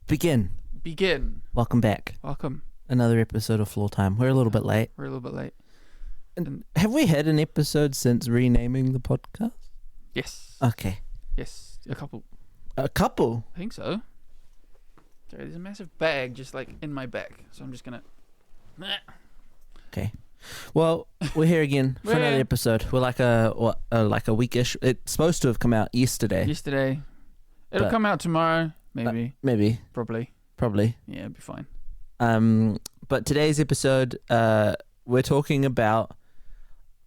Begin. Welcome back. Welcome. Another episode of Floor Time. We're a little bit late. And have we had an episode since renaming the podcast? yes. Okay. Yes. A couple. A couple? I think so. Sorry, there's a massive bag just like in my back. So I'm just going to... Okay. Well, we're here again for another episode. We're like a weekish. It's supposed to have come out yesterday. It'll come out tomorrow. Maybe. Probably. Yeah, it'll be fine. But today's episode, we're talking about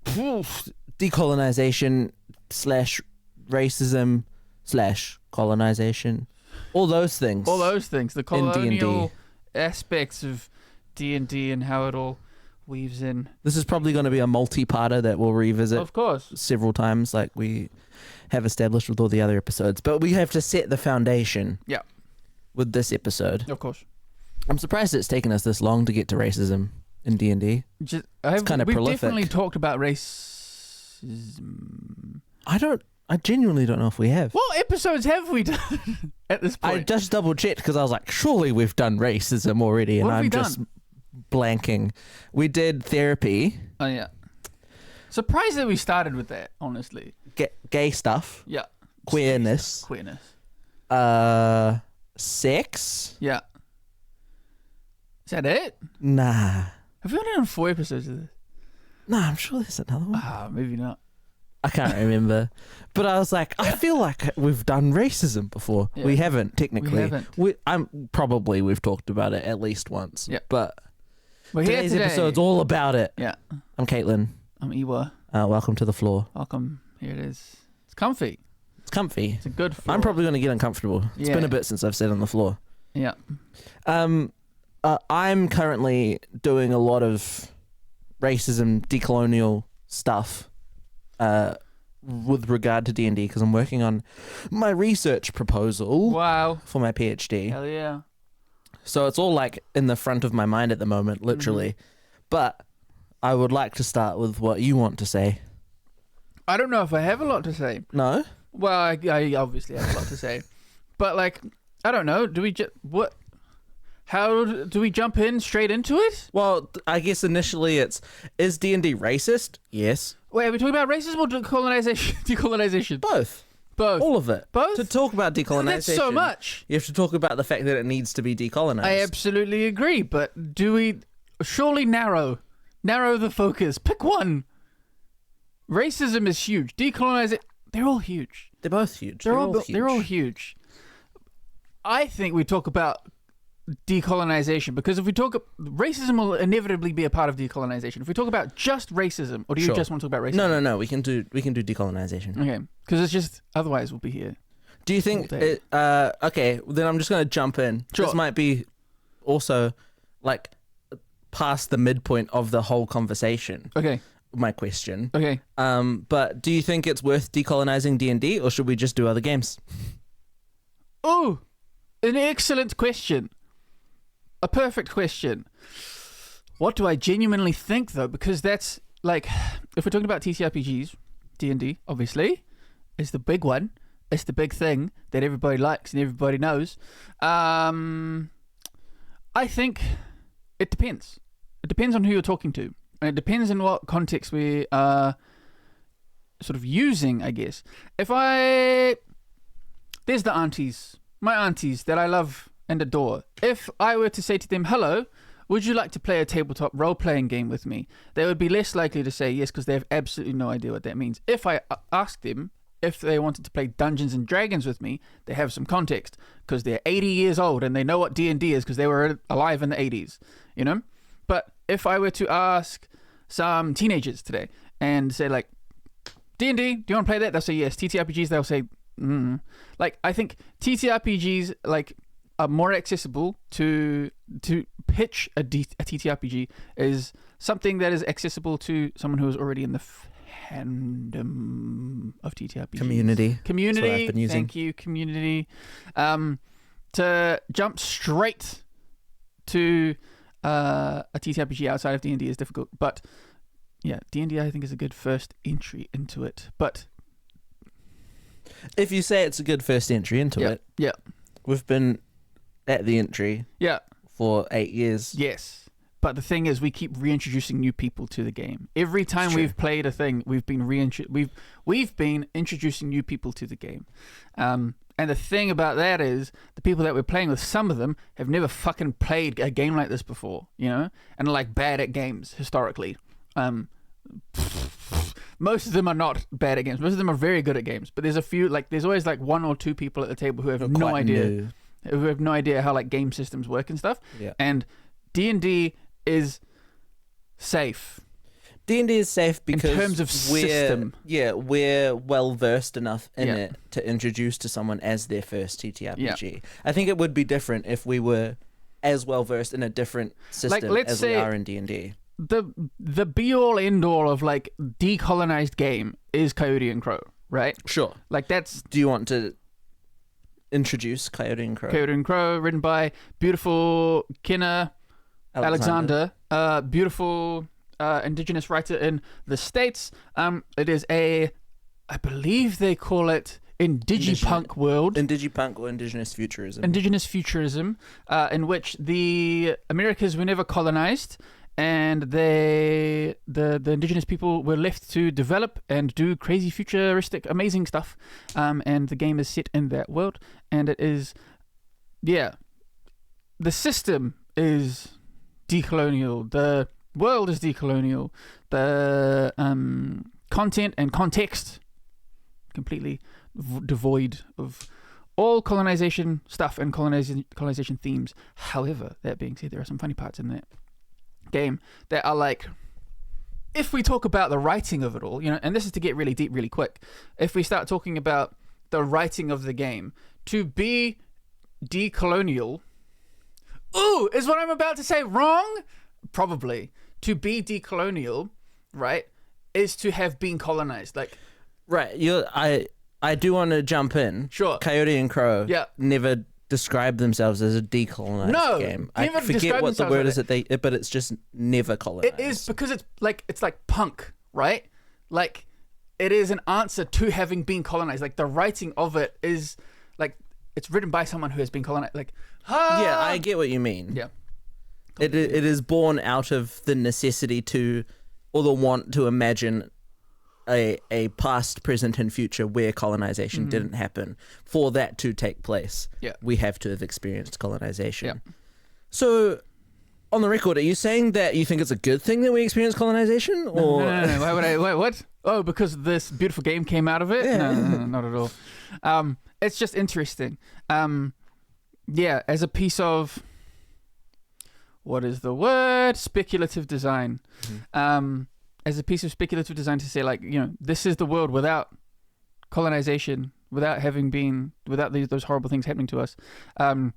decolonisation / racism / colonisation. All those things. The colonial aspects of D&D and how it all weaves in. This is probably going to be a multi-parter that we'll revisit, of course, several times, like we have established with all the other episodes. But we have to set the foundation. Yeah. With this episode, of course. I'm surprised it's taken us this long to get to racism in D&D. It's kind of prolific. We've definitely talked about racism. I genuinely don't know if we have. What episodes have we done at this point? I just double checked because I was like, surely we've done racism already, and I'm just blanking. We did therapy. Oh yeah. Surprised that we started with that, honestly. Gay stuff. Yeah. Queerness. Sex. Yeah. Is that it? Nah. Have we only done 4 episodes of this? Nah, I'm sure there's another one. Maybe not. I can't remember. But I was like, I feel like we've done racism before. Yeah. We haven't, technically. We've talked about it at least once. Yeah. But today's episode's all about it. Yeah. I'm Kaitlin. I'm Iwā. Welcome to the floor. Welcome. Here it is. It's comfy. It's a good floor. I'm probably going to get uncomfortable. It's been a bit since I've sat on the floor. Yeah. I'm currently doing a lot of racism, decolonial stuff with regard to D&D because I'm working on my research proposal. Wow. For my PhD. Hell yeah. So it's all like in the front of my mind at the moment, literally. Mm-hmm. But I would like to start with what you want to say. I don't know if I have a lot to say. No? Well, I obviously have a lot to say. But like, I don't know. How do we jump in straight into it? Well, I guess initially is D&D racist? Yes. Wait, are we talking about racism or decolonization? Both. All of it. Both? To talk about decolonization. That's so much. You have to talk about the fact that it needs to be decolonized. I absolutely agree, but do we surely narrow the focus? Pick one. Racism is huge. Decolonization, they're all huge. They're both huge. They're all huge. I think we talk about decolonization because if we talk, racism will inevitably be a part of decolonization. If we talk about just racism, or do you just want to talk about racism? No. We can do decolonization. Okay, because it's just otherwise we'll be here. Do you think? Okay, then I'm just going to jump in. Sure. This might be also like past the midpoint of the whole conversation. Okay. My question. Okay. But do you think it's worth decolonizing D&D, or should we just do other games? Oh, an excellent question. A perfect question. What do I genuinely think, though? Because that's, like, if we're talking about TTRPGs, D&D, obviously, is the big one. It's the big thing that everybody likes and everybody knows. I think it depends. It depends on who you're talking to. And it depends in what context we are sort of using, I guess. There's the aunties, my aunties that I love and adore. If I were to say to them, hello, would you like to play a tabletop role-playing game with me? They would be less likely to say yes because they have absolutely no idea what that means. If I asked them if they wanted to play Dungeons and Dragons with me, they have some context because they're 80 years old and they know what D&D is because they were alive in the 80s, you know? But if I were to ask some teenagers today and say like, D&D, do you want to play that? They'll say yes. TTRPGs, they'll say, Like, I think TTRPGs like are more accessible to pitch a TTRPG is something that is accessible to someone who is already in the fandom of TTRPGs. Community. That's what I've been using. Thank you, community. To jump straight to a TTRPG outside of D&D is difficult, but yeah, D&D I think is a good first entry into it. But if you say it's a good first entry into it, yeah, we've been at the entry Yeah. for 8 years. Yes. But the thing is, we keep reintroducing new people to the game. Every time we've played a thing, we've been introducing new people to the game. And the thing about that is, the people that we're playing with, some of them have never fucking played a game like this before, you know, and are like bad at games historically. Most of them are not bad at games. Most of them are very good at games. But there's a few, like, there's always like 1 or 2 people at the table who have no idea, how like game systems work and stuff. Yeah. And D&D is safe. D&D is safe because in terms of system. We're well versed enough in it to introduce to someone as their first TTRPG. I think it would be different if we were as well versed in a different system as we are in D&D. The be all end all of like decolonized game is Coyote and Crow, right? Sure. Like that's. Do you want to introduce Coyote and Crow? Coyote and Crow, written by beautiful Kenna Alexander, beautiful Indigenous writer in the States. It is I believe they call it Digipunk world. Digipunk or Indigenous futurism. Indigenous futurism, in which the Americas were never colonized, and the Indigenous people were left to develop and do crazy, futuristic, amazing stuff. And the game is set in that world, and it is, the system is decolonial, the world is decolonial, the content and context completely devoid of all colonization stuff and colonization themes. However, that being said, there are some funny parts in that game that are like, if we talk about the writing of it all, you know, and this is to get really deep really quick, if we start talking about the writing of the game, to be decolonial, is what I'm about to say wrong? Probably. To be decolonial, right, is to have been colonized. Like, right. I do want to jump in. Sure. Coyote and Crow never describe themselves as a decolonized game. I forget what the word is but it's just never colonized. It is because it's like punk, right? Like, it is an answer to having been colonized. Like, the writing of it is like, it's written by someone who has been colonized. Like, yeah, I get what you mean. Yeah. It is born out of the necessity to, or the want to imagine a past, present, and future where colonization didn't happen. For that to take place, we have to have experienced colonization. Yeah. So, on the record, are you saying that you think it's a good thing that we experience colonization? Or No. Why would I? What? Oh, because this beautiful game came out of it? Yeah. No, not at all. It's just interesting. As a piece of, what is the word? Speculative design. As a piece of speculative design to say, like, you know, this is the world without colonization, without those horrible things happening to us. You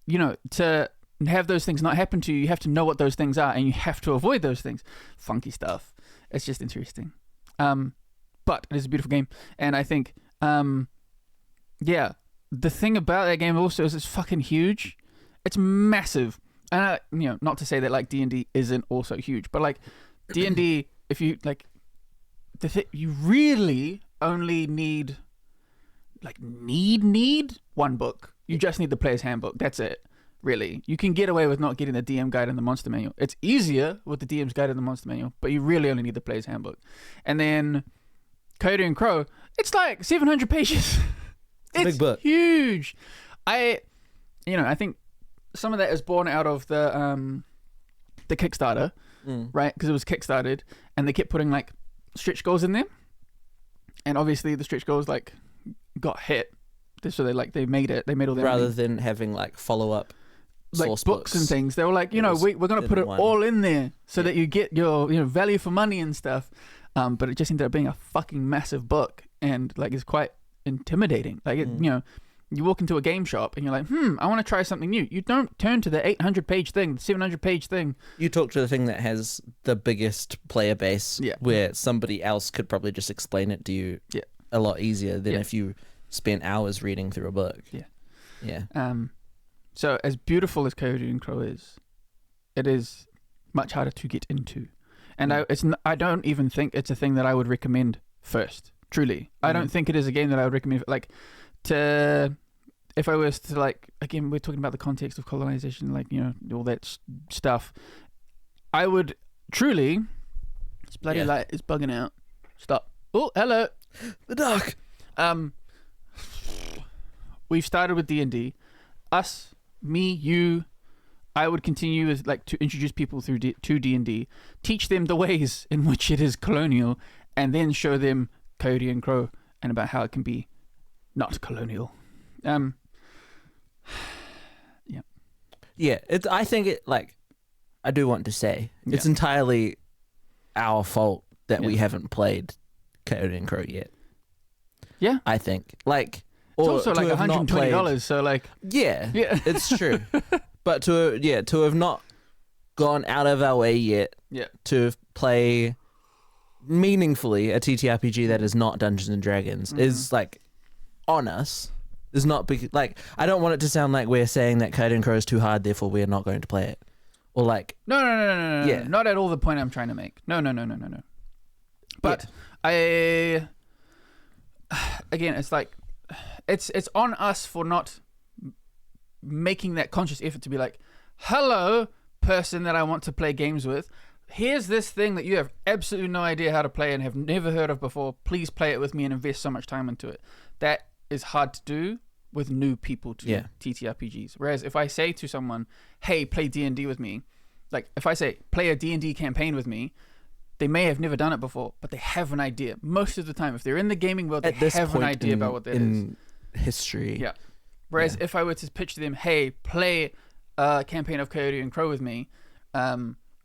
know, to have those things not happen to you, you have to know what those things are, and you have to avoid those things. Funky stuff. It's just interesting. But it is a beautiful game, and I think, the thing about that game also is it's fucking huge. It's massive. And you know, not to say that like D&D isn't also huge, but like D&D, if you like, you really only need one book. You just need the player's handbook. That's it. Really, you can get away with not getting the DM guide and the monster manual. It's easier with the DM's guide and the monster manual, but you really only need the player's handbook. And then Coyote and Crow, it's like 700 pages. It's a big book. Huge. I think some of that is born out of the Kickstarter, right? Because it was kickstarted, and they kept putting like stretch goals in there, and obviously the stretch goals like got hit, so they made all their rather money. than having like follow up. Like books and things, they were like, you know, we're going to put it all in there so that you get your, you know, value for money and stuff. But it just ended up being a fucking massive book, and like it's quite intimidating. Like you know, you walk into a game shop and you're like, I want to try something new. You don't turn to the 800-page thing, the 700-page thing. You talk to the thing that has the biggest player base, where somebody else could probably just explain it to you a lot easier than if you spent hours reading through a book. Yeah. So as beautiful as Coyote and Crow is, it is much harder to get into. And I don't even think it's a thing that I would recommend first, truly. I don't think it is a game that I would recommend, like, if I was to like, again, we're talking about the context of colonization, like, you know, all that stuff, I would truly, this bloody light is bugging out. Stop. Oh, hello. The dark. We've started with D&D. Us, me, you, I would continue as like to introduce people through to D&D, teach them the ways in which it is colonial, and then show them Coyote and Crow and about how it can be not colonial. Yeah, I think it, like, I do want to say it's entirely our fault that we haven't played Coyote and Crow yet. Yeah, I think, like, it's also like $120, so like, yeah, it's true. But to have not gone out of our way yet to play meaningfully a TTRPG that is not Dungeons and Dragons is like on us. Is not like, I don't want it to sound like we're saying that Kaitlin and Crow is too hard, therefore we're not going to play it, or like no, yeah, not at all the point I'm trying to make. No. But again, it's like it's on us for not making that conscious effort to be like, hello, person that I want to play games with. Here's this thing that you have absolutely no idea how to play and have never heard of before. Please play it with me and invest so much time into it. That is hard to do with new people to TTRPGs. Whereas if I say to someone, hey, play D&D with me, like if I say, play a D&D campaign with me, they may have never done it before, but they have an idea. Most of the time, if they're in the gaming world, they have an idea about what that is. In history. Yeah. Whereas if I were to pitch to them, hey, play a campaign of Coyote and Crow with me,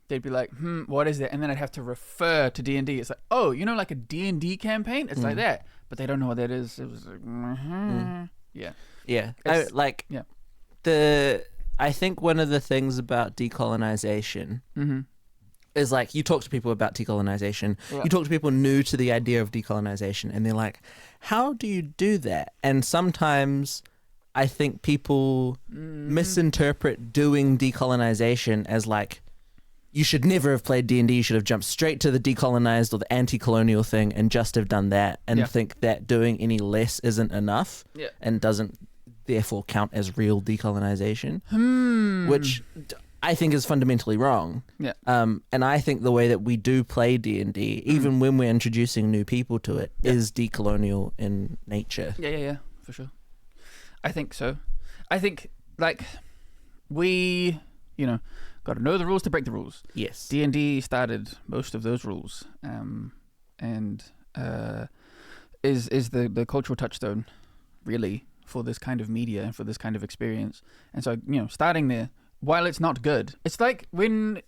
they'd be like, what is that? And then I'd have to refer to D&D. It's like, oh, you know, like a D&D campaign? It's like that. But they don't know what that is. It was like, yeah. I think one of the things about decolonization is, like, you talk to people about decolonization. You talk to people new to the idea of decolonization, and they're like, how do you do that? And sometimes I think people misinterpret doing decolonization as like, you should never have played D&D. You should have jumped straight to the decolonized or the anti-colonial thing and just have done that, and think that doing any less isn't enough and doesn't therefore count as real decolonization, which I think is fundamentally wrong. And I think the way that we do play D&D, even when we're introducing new people to it, is decolonial in nature. Yeah, for sure. I think so. I think, like, we, you know, got to know the rules to break the rules. Yes. D&D started most of those rules, and is the cultural touchstone, really, for this kind of media and for this kind of experience. And so, you know, starting there, while it's not good, it's like when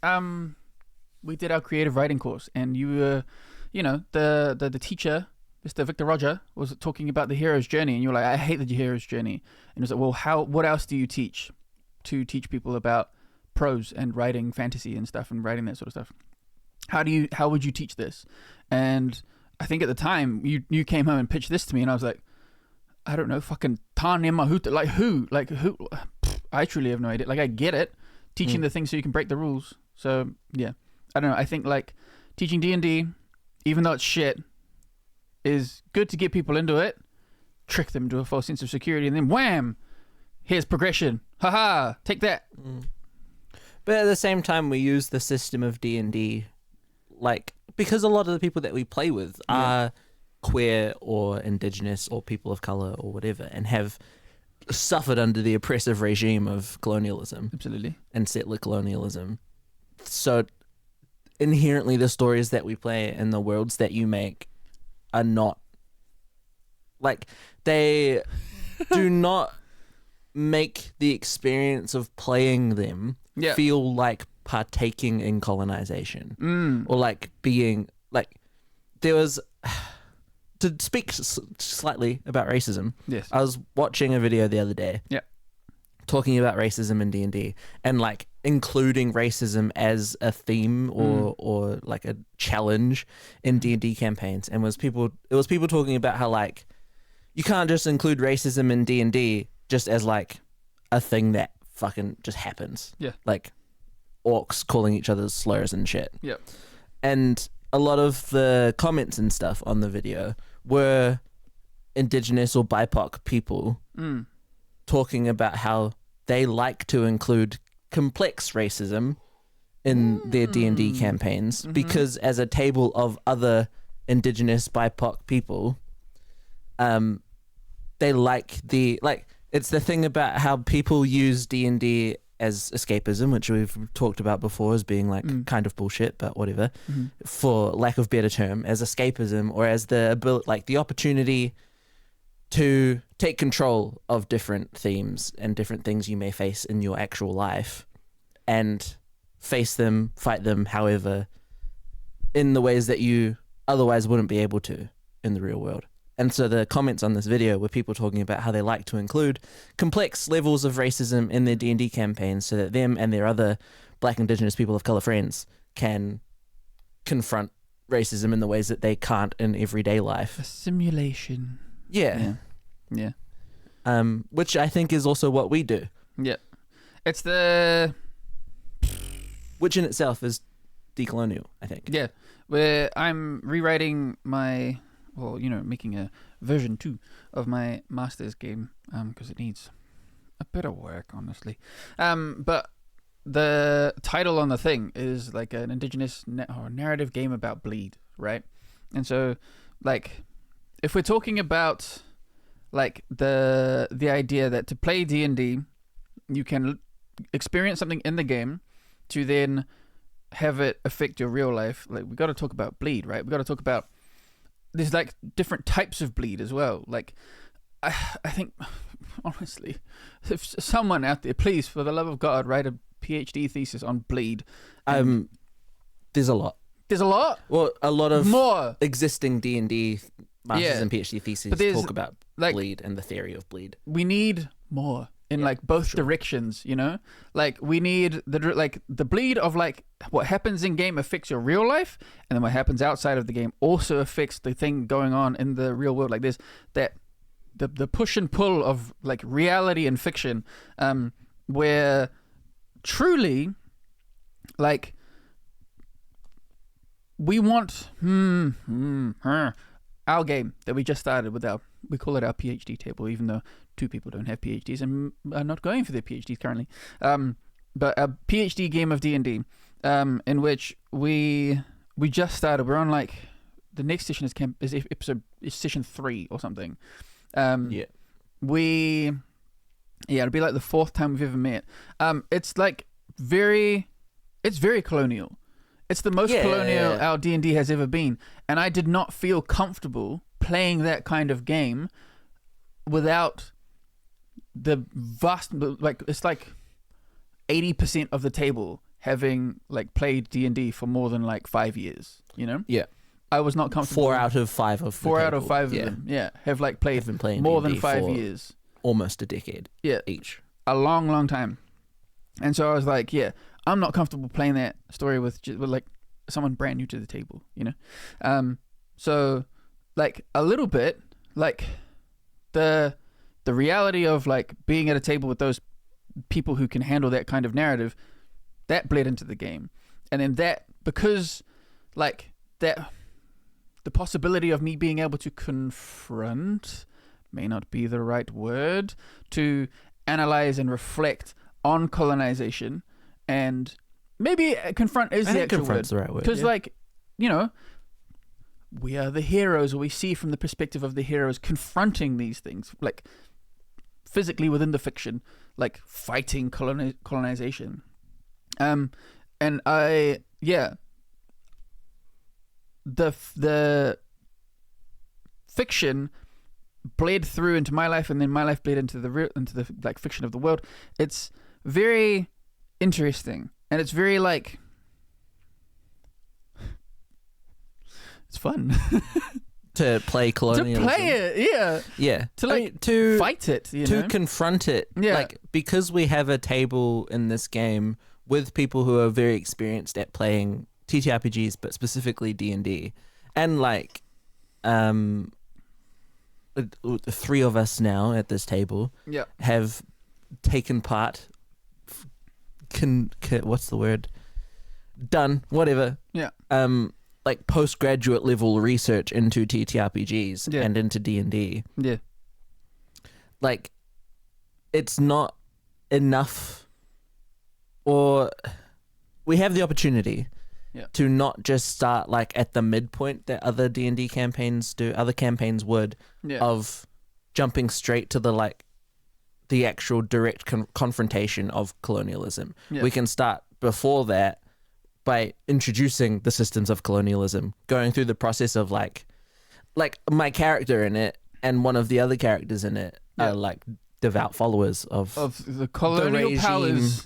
we did our creative writing course, and you were, you know, the teacher, Mr. Victor Roger, was talking about the hero's journey, and you were like, I hate the hero's journey. And it was like, well, what else do you teach to teach people about prose and writing fantasy and stuff and writing that sort of stuff? How would you teach this? And I think at the time you came home and pitched this to me, and I was like, I don't know, fucking Tane Mahuta, like who? I truly have no idea. Like, I get it, teaching the things so you can break the rules. So yeah, I don't know. I think like teaching D&D, even though it's shit, is good to get people into it, trick them to a false sense of security, and then wham, here's progression. Haha, take that. But at the same time, we use the system of D&D, like, because a lot of the people that we play with are queer or Indigenous or people of color or whatever, and have suffered under the oppressive regime of colonialism. Absolutely. And settler colonialism. So inherently, the stories that we play and the worlds that you make are not, like, they do not make the experience of playing them feel like partaking in colonization, or like being like, there was, to speak slightly about racism. Yes, I was watching a video the other day. Talking about racism in D&D, and like including racism as a theme or like a challenge in D&D campaigns, and it was people talking about how, like, you can't just include racism in D&D just as like a thing that fucking just happens. Like orcs calling each other slurs and shit. And a lot of the comments and stuff on the video were Indigenous or BIPOC people talking about how they like to include complex racism in their D&D campaigns because as a table of other Indigenous BIPOC people, they like it's the thing about how people use D&D as escapism, which we've talked about before as being like kind of bullshit, but whatever, for lack of better term, as escapism or as the ability, like the opportunity to take control of different themes and different things you may face in your actual life and face them, fight them, however, in the ways that you otherwise wouldn't be able to in the real world. And so the comments on this video were people talking about how they like to include complex levels of racism in their D&D campaigns so that them and their other Black, Indigenous, people of colour friends can confront racism in the ways that they can't in everyday life. A simulation. Yeah. Yeah. Which I think is also what we do. Yeah. It's the... Which in itself is decolonial, I think. Yeah. Where I'm rewriting my... Well, making a version 2 of my master's game, because it needs a bit of work, honestly. But the title on the thing is like an Indigenous narrative game about bleed, right? And so, like, if we're talking about like the idea that to play D&D, you can experience something in the game to then have it affect your real life. Like, we got to talk about bleed, right? We got to talk about there's like different types of bleed as well. Like, I think, honestly, if someone out there, please, for the love of God, write a PhD thesis on bleed. There's a lot. There's a lot? Well, a lot of more existing D&D masters and PhD theses talk about bleed and the theory of bleed. We need more in like both directions, like we need the bleed of like what happens in game affects your real life, and then what happens outside of the game also affects the thing going on in the real world. Like there's that the push and pull of like reality and fiction, where truly like we want our game that we just started with we call it our PhD table, even though 2 people don't have PhDs and are not going for their PhDs currently. But a PhD game of D&D, in which we just started. We're on like the next session is session 3 or something. It'll be like the 4th time we've ever met. It's very colonial. It's the most colonial our D&D has ever been, and I did not feel comfortable playing that kind of game without the vast, like, it's like 80% of the table having like played D&D for more than like 5 years, Yeah. I was not comfortable. 4 out of 5 of the 4 out of table. 5 of them, have like played more than 5 years. Almost a decade. Yeah. Each. A long, long time. And so I was like, I'm not comfortable playing that story with like someone brand new to the table, So like a little bit, like the reality of like being at a table with those people who can handle that kind of narrative, that bled into the game. And then that, because like that, the possibility of me being able to confront may not be the right word, to analyze and reflect on colonization, and maybe confront is the actual word. The right word, because like, we are the heroes, or we see from the perspective of the heroes confronting these things, like physically within the fiction, like fighting colonization. And the fiction bled through into my life, and then my life bled into the like fiction of the world. It's very interesting, and it's very like it's fun to play colonialism. To play it, yeah. To like to fight it, to confront it. Yeah. Like, because we have a table in this game with people who are very experienced at playing TTRPGs, but specifically D&D, and like 3 of us now at this table have taken part. What's the word? Done whatever. Yeah. Like postgraduate level research into TTRPGs and into D&D. Yeah. Like, it's not enough, or we have the opportunity to not just start like at the midpoint that other D&D campaigns do, other campaigns would, of jumping straight to the actual direct confrontation of colonialism. We can start before that by introducing the systems of colonialism, going through the process of like my character in it and one of the other characters in it are like devout followers of the colonial the powers.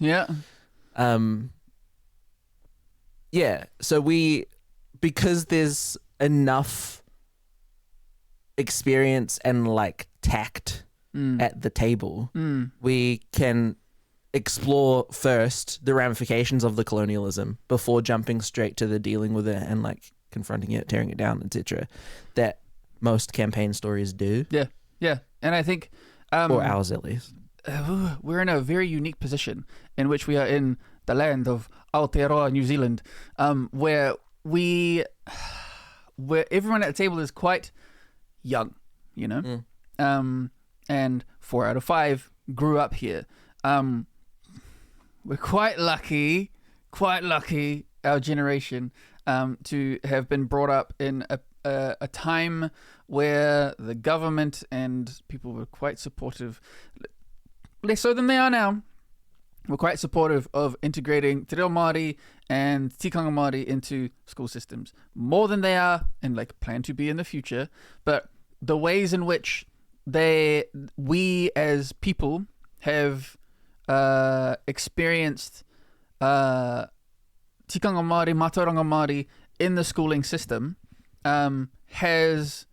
So because there's enough experience and like tact at the table, we can explore first the ramifications of the colonialism before jumping straight to the dealing with it and like confronting it, tearing it down, etc. That most campaign stories do. And I think or ours at least. We're in a very unique position in which we are in the land of Aotearoa, New Zealand, where everyone at the table is quite young, you know, and 4 out of 5 grew up here. We're quite lucky, our generation, to have been brought up in a time where the government and people were quite supportive, less so than they are now. We're quite supportive of integrating Te Reo Māori and Tikanga Māori into school systems, more than they are and like plan to be in the future. But the ways in which we as people have experienced Tikanga Māori, Mātauranga Māori in the schooling system has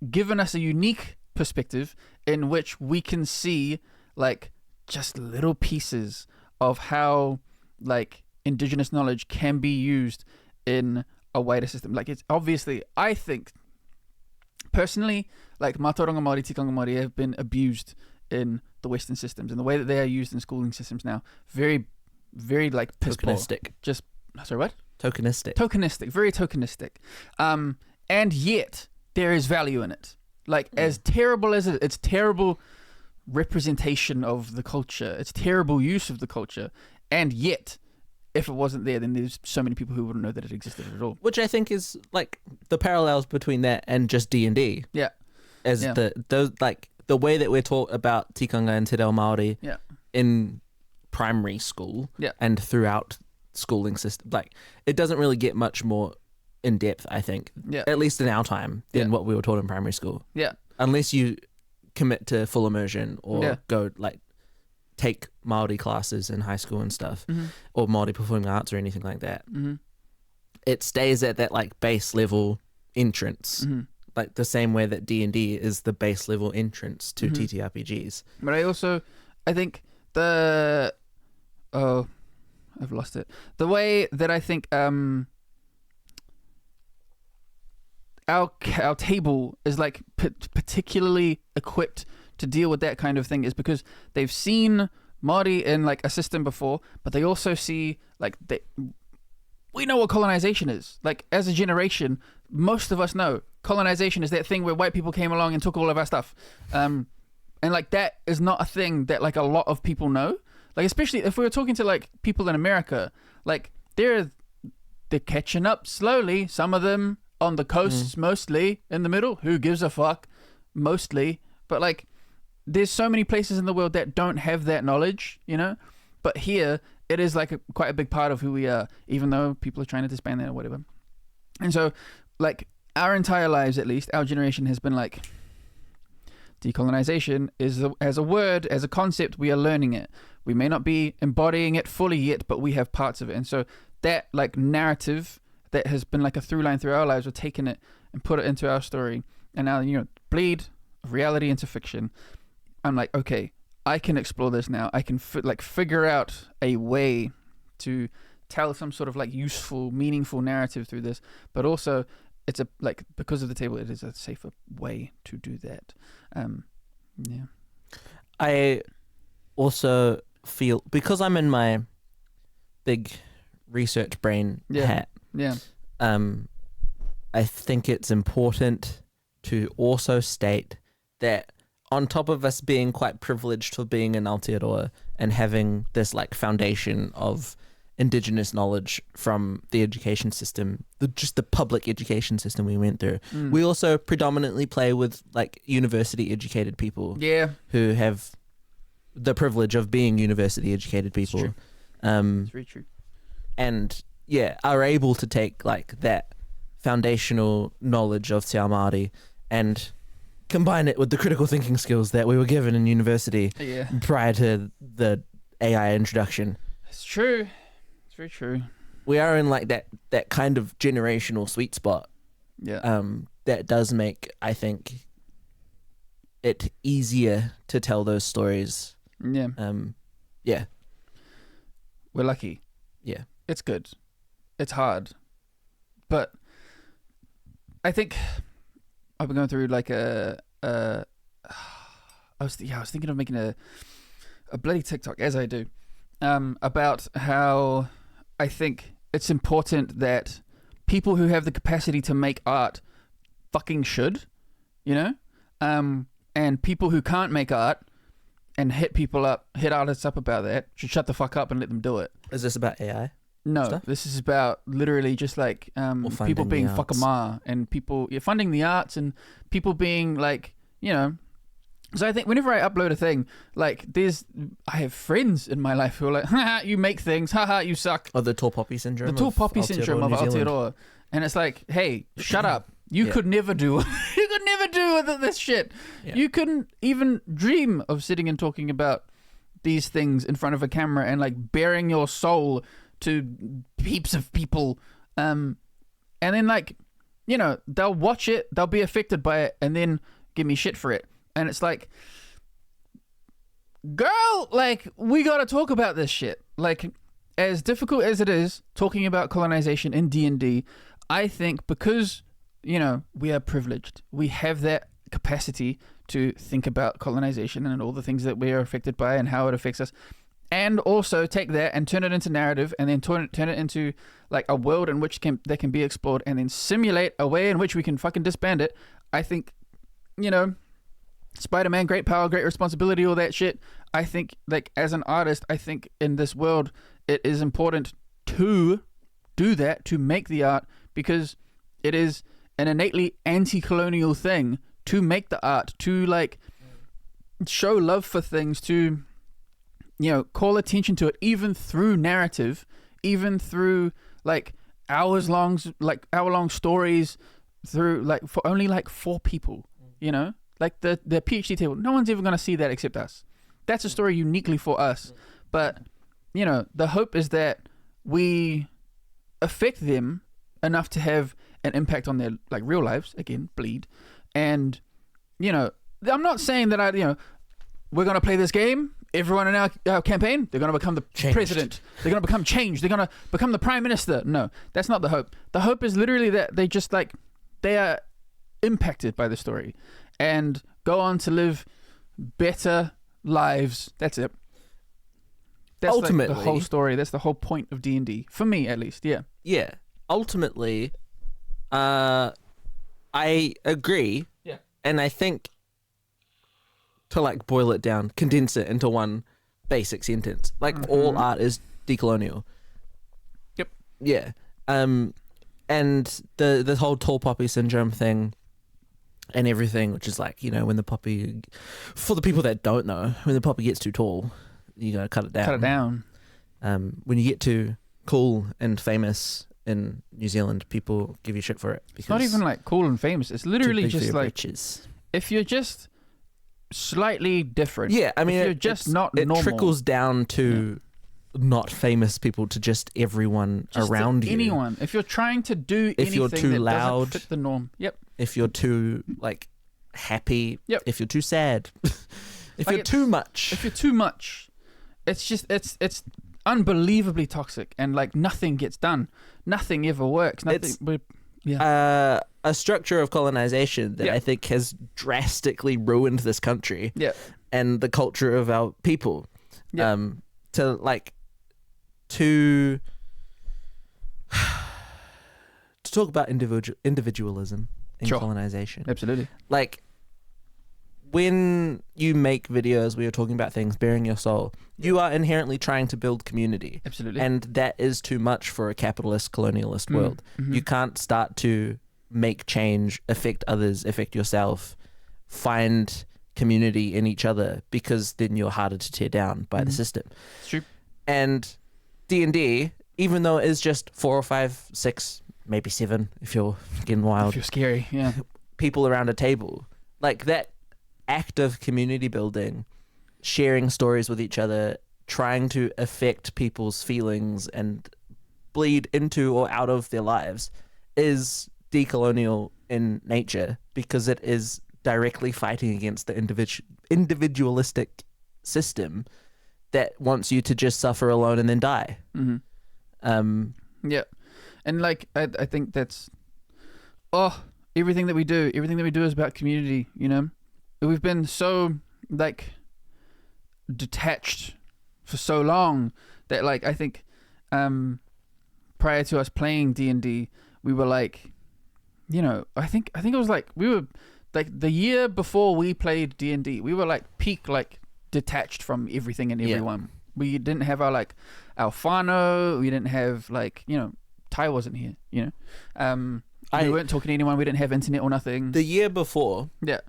given us a unique perspective in which we can see like just little pieces of how like Indigenous knowledge can be used in a wider system. Like it's obviously, I think personally, like Mātauranga Māori, Tikanga Māori have been abused in the Western systems, and the way that they are used in schooling systems now, very, very like piss poor. Just sorry, what? Tokenistic, very tokenistic. And yet there is value in it. Like as terrible as it's terrible representation of the culture, it's terrible use of the culture, and yet if it wasn't there, then there's so many people who wouldn't know that it existed at all. Which I think is like the parallels between that and just D&D. The way that we're taught about tikanga and te reo Māori in primary school and throughout schooling system, like it doesn't really get much more in depth, I think, at least in our time, than what we were taught in primary school. Unless you commit to full immersion or go like take Māori classes in high school and stuff, or Māori performing arts or anything like that. It stays at that like base level entrance, like the same way that D&D is the base level entrance to TTRPGs. But I think I've lost it. The way that I think our table is like particularly equipped to deal with that kind of thing is because they've seen Māori in like a system before, but they also see like we know what colonization is. Like as a generation, most of us know colonization is that thing where white people came along and took all of our stuff. And like that is not a thing that like a lot of people know. Like especially if we were talking to like people in America, like they're catching up slowly. Some of them on the coasts, mostly in the middle. Who gives a fuck? Mostly, but like there's so many places in the world that don't have that knowledge, you know. But here it is like quite a big part of who we are, even though people are trying to disband that or whatever. And so, like our entire lives, at least our generation has been like, decolonization is as a word, as a concept, we are learning it. We may not be embodying it fully yet, but we have parts of it. And so that like narrative that has been like a through line through our lives, we're taking it and put it into our story. And now, you know, bleed reality into fiction. I'm like, okay, I can explore this now. I can figure out a way to tell some sort of like useful, meaningful narrative through this. But also, it's because of the table, it is a safer way to do that. I also feel, because I'm in my big research brain hat. I think it's important to also state that on top of us being quite privileged for being in Aotearoa and having this like foundation of Indigenous knowledge from the education system, just the public education system we went through, we also predominantly play with like university educated people who have the privilege of being university educated people. It's true. It's very true. And are able to take like that foundational knowledge of Te Ao Māori and combine it with the critical thinking skills that we were given in university prior to the AI introduction. It's true. It's very true. We are in like that kind of generational sweet spot. Yeah. That does make, I think, it easier to tell those stories. Yeah. Yeah. We're lucky. Yeah. It's good. It's hard. But I think I've been going through like I was thinking of making a bloody TikTok, as I do, about how I think it's important that people who have the capacity to make art fucking should, you know, and people who can't make art and hit artists up about that should shut the fuck up and let them do it. Is this about AI? No, stuff? This is about literally just like people being whakama and people funding the arts and people being like, you know. So I think whenever I upload a thing, like I have friends in my life who are like, haha, you make things, haha, you suck. Oh, the tall poppy syndrome. The tall poppy syndrome of Aotearoa. And it's like, hey, shut up. You could never do this shit. Yeah. You couldn't even dream of sitting and talking about these things in front of a camera and like bearing your soul to heaps of people. And then like, you know, they'll watch it, they'll be affected by it, and then give me shit for it. And it's like, girl, like, we got to talk about this shit. Like, as difficult as it is talking about colonization in D&D, I think because, you know, we are privileged, we have that capacity to think about colonization and all the things that we are affected by and how it affects us, and also take that and turn it into narrative, and then turn it into like a world in which that can be explored, and then simulate a way in which we can fucking disband it. I think, you know, Spider-Man, great power, great responsibility, all that shit. I think, like, as an artist, I think in this world, it is important to do that, to make the art, because it is an innately anti-colonial thing to make the art, to, like, show love for things, to, you know, call attention to it, even through narrative, even through, like, hour-long stories, through, like, for only, like, 4 people, you know? Like the PhD table, no one's ever going to see that except us. That's a story uniquely for us. But, you know, the hope is that we affect them enough to have an impact on their, like, real lives. Again, bleed. And, you know, I'm not saying that we're going to play this game. Everyone in our campaign, they're going to become the president. They're going to become changed. They're going to become the prime minister. No, that's not the hope. The hope is literally that they just, like, they are impacted by the story and go on to live better lives. That's it. That's ultimately like the whole story. That's the whole point of D&D, for me at least. Yeah. Yeah. Ultimately, I agree. Yeah. And I think, to like boil it down, condense it into one basic sentence, like all art is decolonial. Yep. Yeah. And the whole tall poppy syndrome thing and everything, which is like, you know, when the poppy, for the people that don't know, when the poppy gets too tall, you gotta cut it down. Cut it down. When you get too cool and famous in New Zealand, people give you shit for it. It's not even like cool and famous. It's literally just like, riches. If you're just slightly different. Yeah, I mean, if you're just not normal. It trickles down to not famous people, to just everyone just around you. Anyone. If you're trying to do if you're too that loud, doesn't fit the norm. Yep. If you're too like happy. Yep. If you're too sad. If like you're too much. If you're too much, it's just it's unbelievably toxic, and like nothing gets done. Nothing ever works. Nothing. A structure of colonization that I think has drastically ruined this country. Yeah. And the culture of our people. Yeah. To talk about individualism in colonization. Absolutely. Like, when you make videos where you're talking about things, bearing your soul, you are inherently trying to build community. Absolutely. And that is too much for a capitalist, colonialist world. Mm-hmm. You can't start to make change, affect others, affect yourself, find community in each other, because then you're harder to tear down by the system. It's true. And D&D, even though it is just 4 or 5, 6, maybe 7, if you're getting wild, If you're scary, yeah. people around a table, like that act of community building, sharing stories with each other, trying to affect people's feelings and bleed into or out of their lives, is decolonial in nature, because it is directly fighting against the individualistic system that wants you to just suffer alone and then die. Yeah, and like I think that's everything that we do is about community. You know, we've been so like detached for so long that like I think prior to us playing D&D, we were like, you know, I think it was like we were like the year before we played D&D, we were like peak like detached from everything and everyone. We didn't have our like our whānau, we didn't have like, you know, Ty wasn't here, you know. We weren't talking to anyone, we didn't have internet or nothing. The year before, yeah,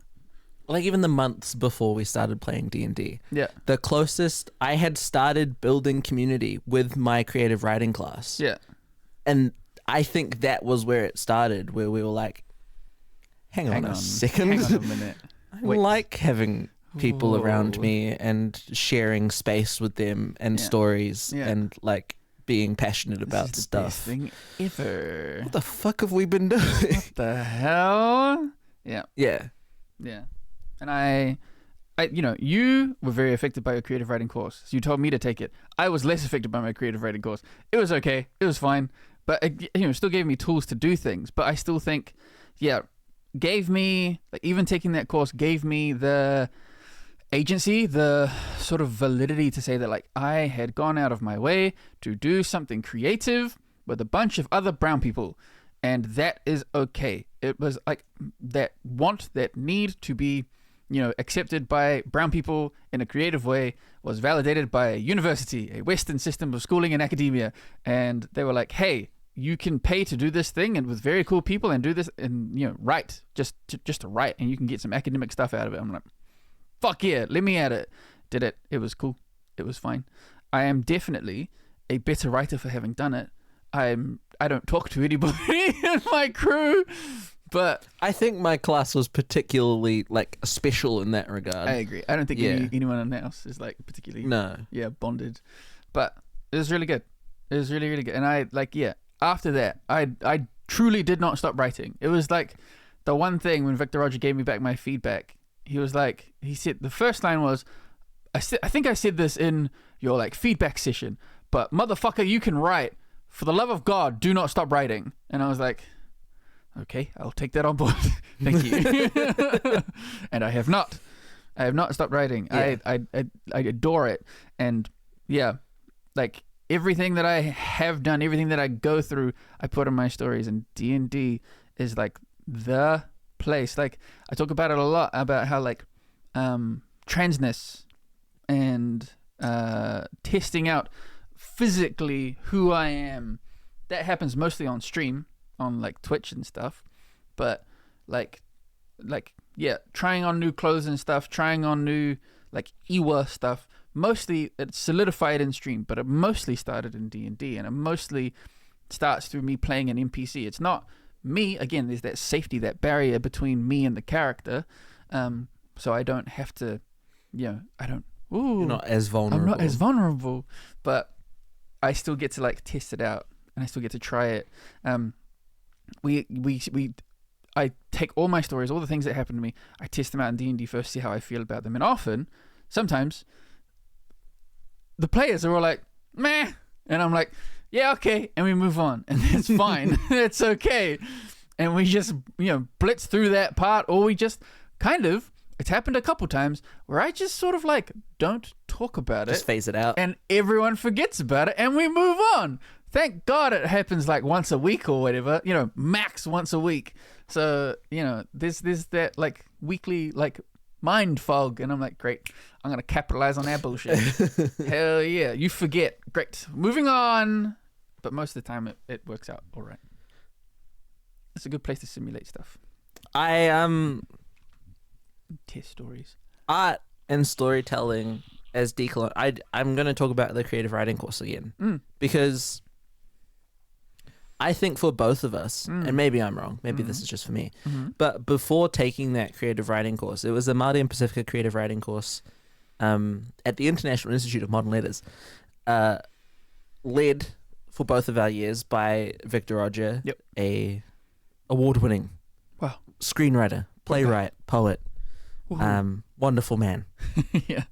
like even the months before we started playing D&D, yeah, the closest I had started building community with my creative writing class. yeah. And I think that was where it started, where we were like, hang on a second. Hang on a minute. I like having people around me and sharing space with them and stories and like being passionate about this is stuff. The best thing ever. What the fuck have we been doing? What the hell? Yeah. Yeah. Yeah. And I you know, you were very affected by your creative writing course, so you told me to take it. I was less affected by my creative writing course. It was okay. It was fine. But it, you know, still gave me tools to do things. But I still think, gave me, like, even taking that course gave me the agency, the sort of validity to say that like I had gone out of my way to do something creative with a bunch of other brown people, and that is okay. It was like that need to be, you know, accepted by brown people in a creative way was validated by a university, a Western system of schooling and academia, and they were like, hey, you can pay to do this thing and with very cool people and do this and, you know, write just to write, and you can get some academic stuff out of it. I'm like, fuck yeah, let me at it. Did it. It was cool. It was fine. I am definitely a better writer for having done it. I don't talk to anybody in my crew, but I think my class was particularly like special in that regard. I agree. I don't think anyone else is like particularly bonded, but it was really good. It was really, really good. And I like, after that, I truly did not stop writing. It was like the one thing when Victor Roger gave me back my feedback, he was like, he said, the first line was, I think I said this in your like feedback session, but motherfucker, you can write. For the love of God, do not stop writing. And I was like, okay, I'll take that on board. Thank you. And I have not stopped writing. Yeah. I adore it. And like everything that I have done, everything that I go through, I put in my stories, and D&D is like the place. Like I talk about it a lot, about how like transness and testing out physically who I am, that happens mostly on stream, on like Twitch and stuff, but like trying on new clothes and stuff, trying on new like Iwā stuff, mostly it's solidified in stream, but it mostly started in D&D, and it mostly starts through me playing an NPC. It's not me, again, there's that safety, that barrier between me and the character, so I don't have to, you're not as vulnerable. I'm not as vulnerable, but I still get to like test it out, and I still get to try it. I take all my stories, all the things that happen to me, I test them out in D&D first, see how I feel about them, and sometimes the players are all like, meh, and I'm like, yeah, okay, and we move on, and it's fine. It's okay, and we just blitz through that part, or we just kind of. It's happened a couple times where I just sort of like don't talk about it. Just phase it out. And everyone forgets about it and we move on. Thank God it happens like once a week or whatever, max once a week. So, there's that like weekly like mind fog, and I'm like, great, I'm gonna capitalize on that bullshit. Hell yeah, you forget. Great, moving on. But most of the time, it works out all right. It's a good place to simulate stuff. Test stories. Art and storytelling as I'm going to talk about the creative writing course again because I think for both of us, and maybe I'm wrong, maybe this is just for me, but before taking that creative writing course, it was the Māori and Pacifica creative writing course at the International Institute of Modern Letters, led for both of our years by Victor Roger, a award-winning screenwriter, playwright, poet, wonderful man. Yeah,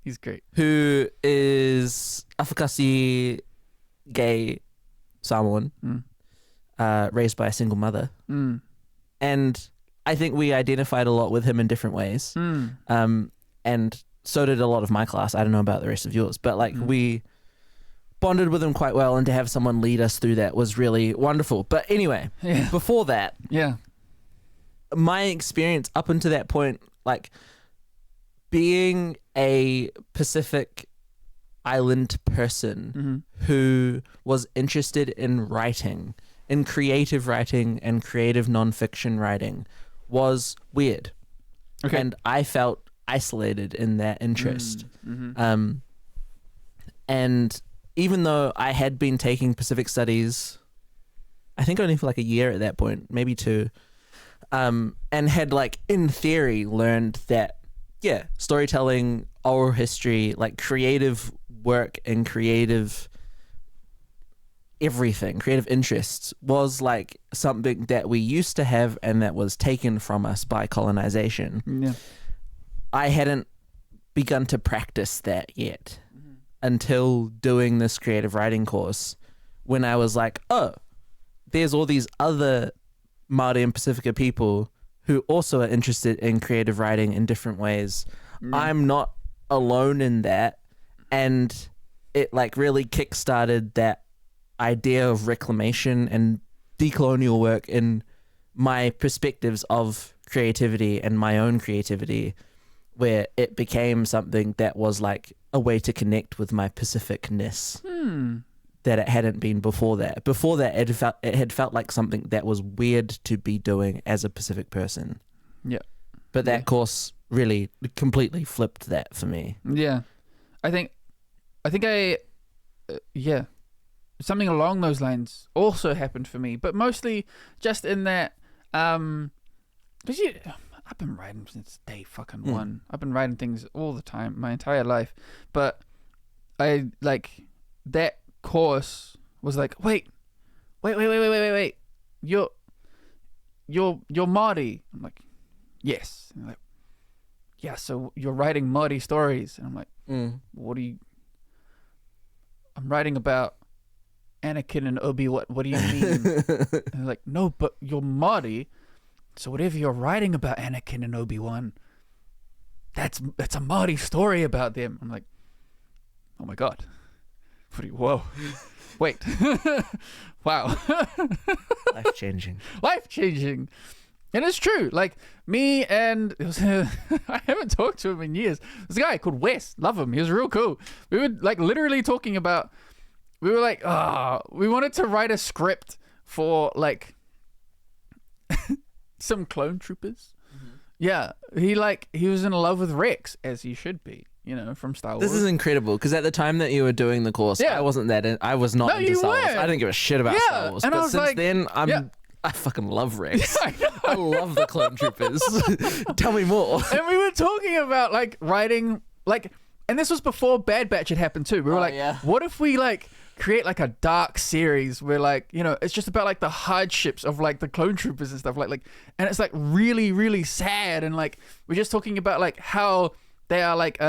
he's great. Who is Afakasi gay Samoan, raised by a single mother. And I think we identified a lot with him in different ways. And so did a lot of my class. I don't know about the rest of yours, but like we bonded with him quite well, and to have someone lead us through that was really wonderful. But anyway, before that, my experience up until that point, like being a Pacific Island person who was interested in writing, in creative writing and creative nonfiction writing, was weird. Okay. And I felt isolated in that interest. And even though I had been taking Pacific Studies, I think only for like a year at that point, maybe 2, and had like in theory learned that, storytelling, oral history, like creative work and creative everything, creative interests was like something that we used to have and that was taken from us by colonization. I hadn't begun to practice that yet until doing this creative writing course, when I was like, oh, there's all these other Māori and Pacifica people who also are interested in creative writing in different ways. I'm not alone in that. And it like really kickstarted that idea of reclamation and decolonial work in my perspectives of creativity and my own creativity, where it became something that was like a way to connect with my Pacificness that it hadn't been before that. Before that, it had felt like something that was weird to be doing as a Pacific person. Yeah. But that course really completely flipped that for me. Yeah. I think something along those lines also happened for me, but mostly just in that, because I've been writing since day fucking one. I've been writing things all the time, my entire life. But I like that course was like, wait. You're Māori. I'm like, yes. And like, yeah. So you're writing Māori stories, and I'm like, what do you? I'm writing about Anakin and Obi-Wan. What do you mean? And they're like, no, but you're Māori. So whatever you're writing about Anakin and Obi-Wan, that's a Māori story about them. I'm like, oh my God. Whoa. Wait. Wow. Life-changing. Life-changing. And it's true. Like, me and... I haven't talked to him in years. There's a guy called Wes. Love him. He was real cool. We were, like, literally talking about... We were like, we wanted to write a script for, like... some clone troopers. Yeah, he was in love with Rex, as he should be, from Star Wars. This is incredible, because at the time that you were doing the course, I wasn't I was not into Star Wars. I didn't give a shit about Star Wars. And but since then, I fucking love Rex. I love the clone troopers. Tell me more. And we were talking about like writing, like, and this was before Bad Batch had happened too. We were what if we like create like a dark series where like, it's just about like the hardships of like the clone troopers and stuff like, and it's like really, really sad. And like, we're just talking about like how they are like,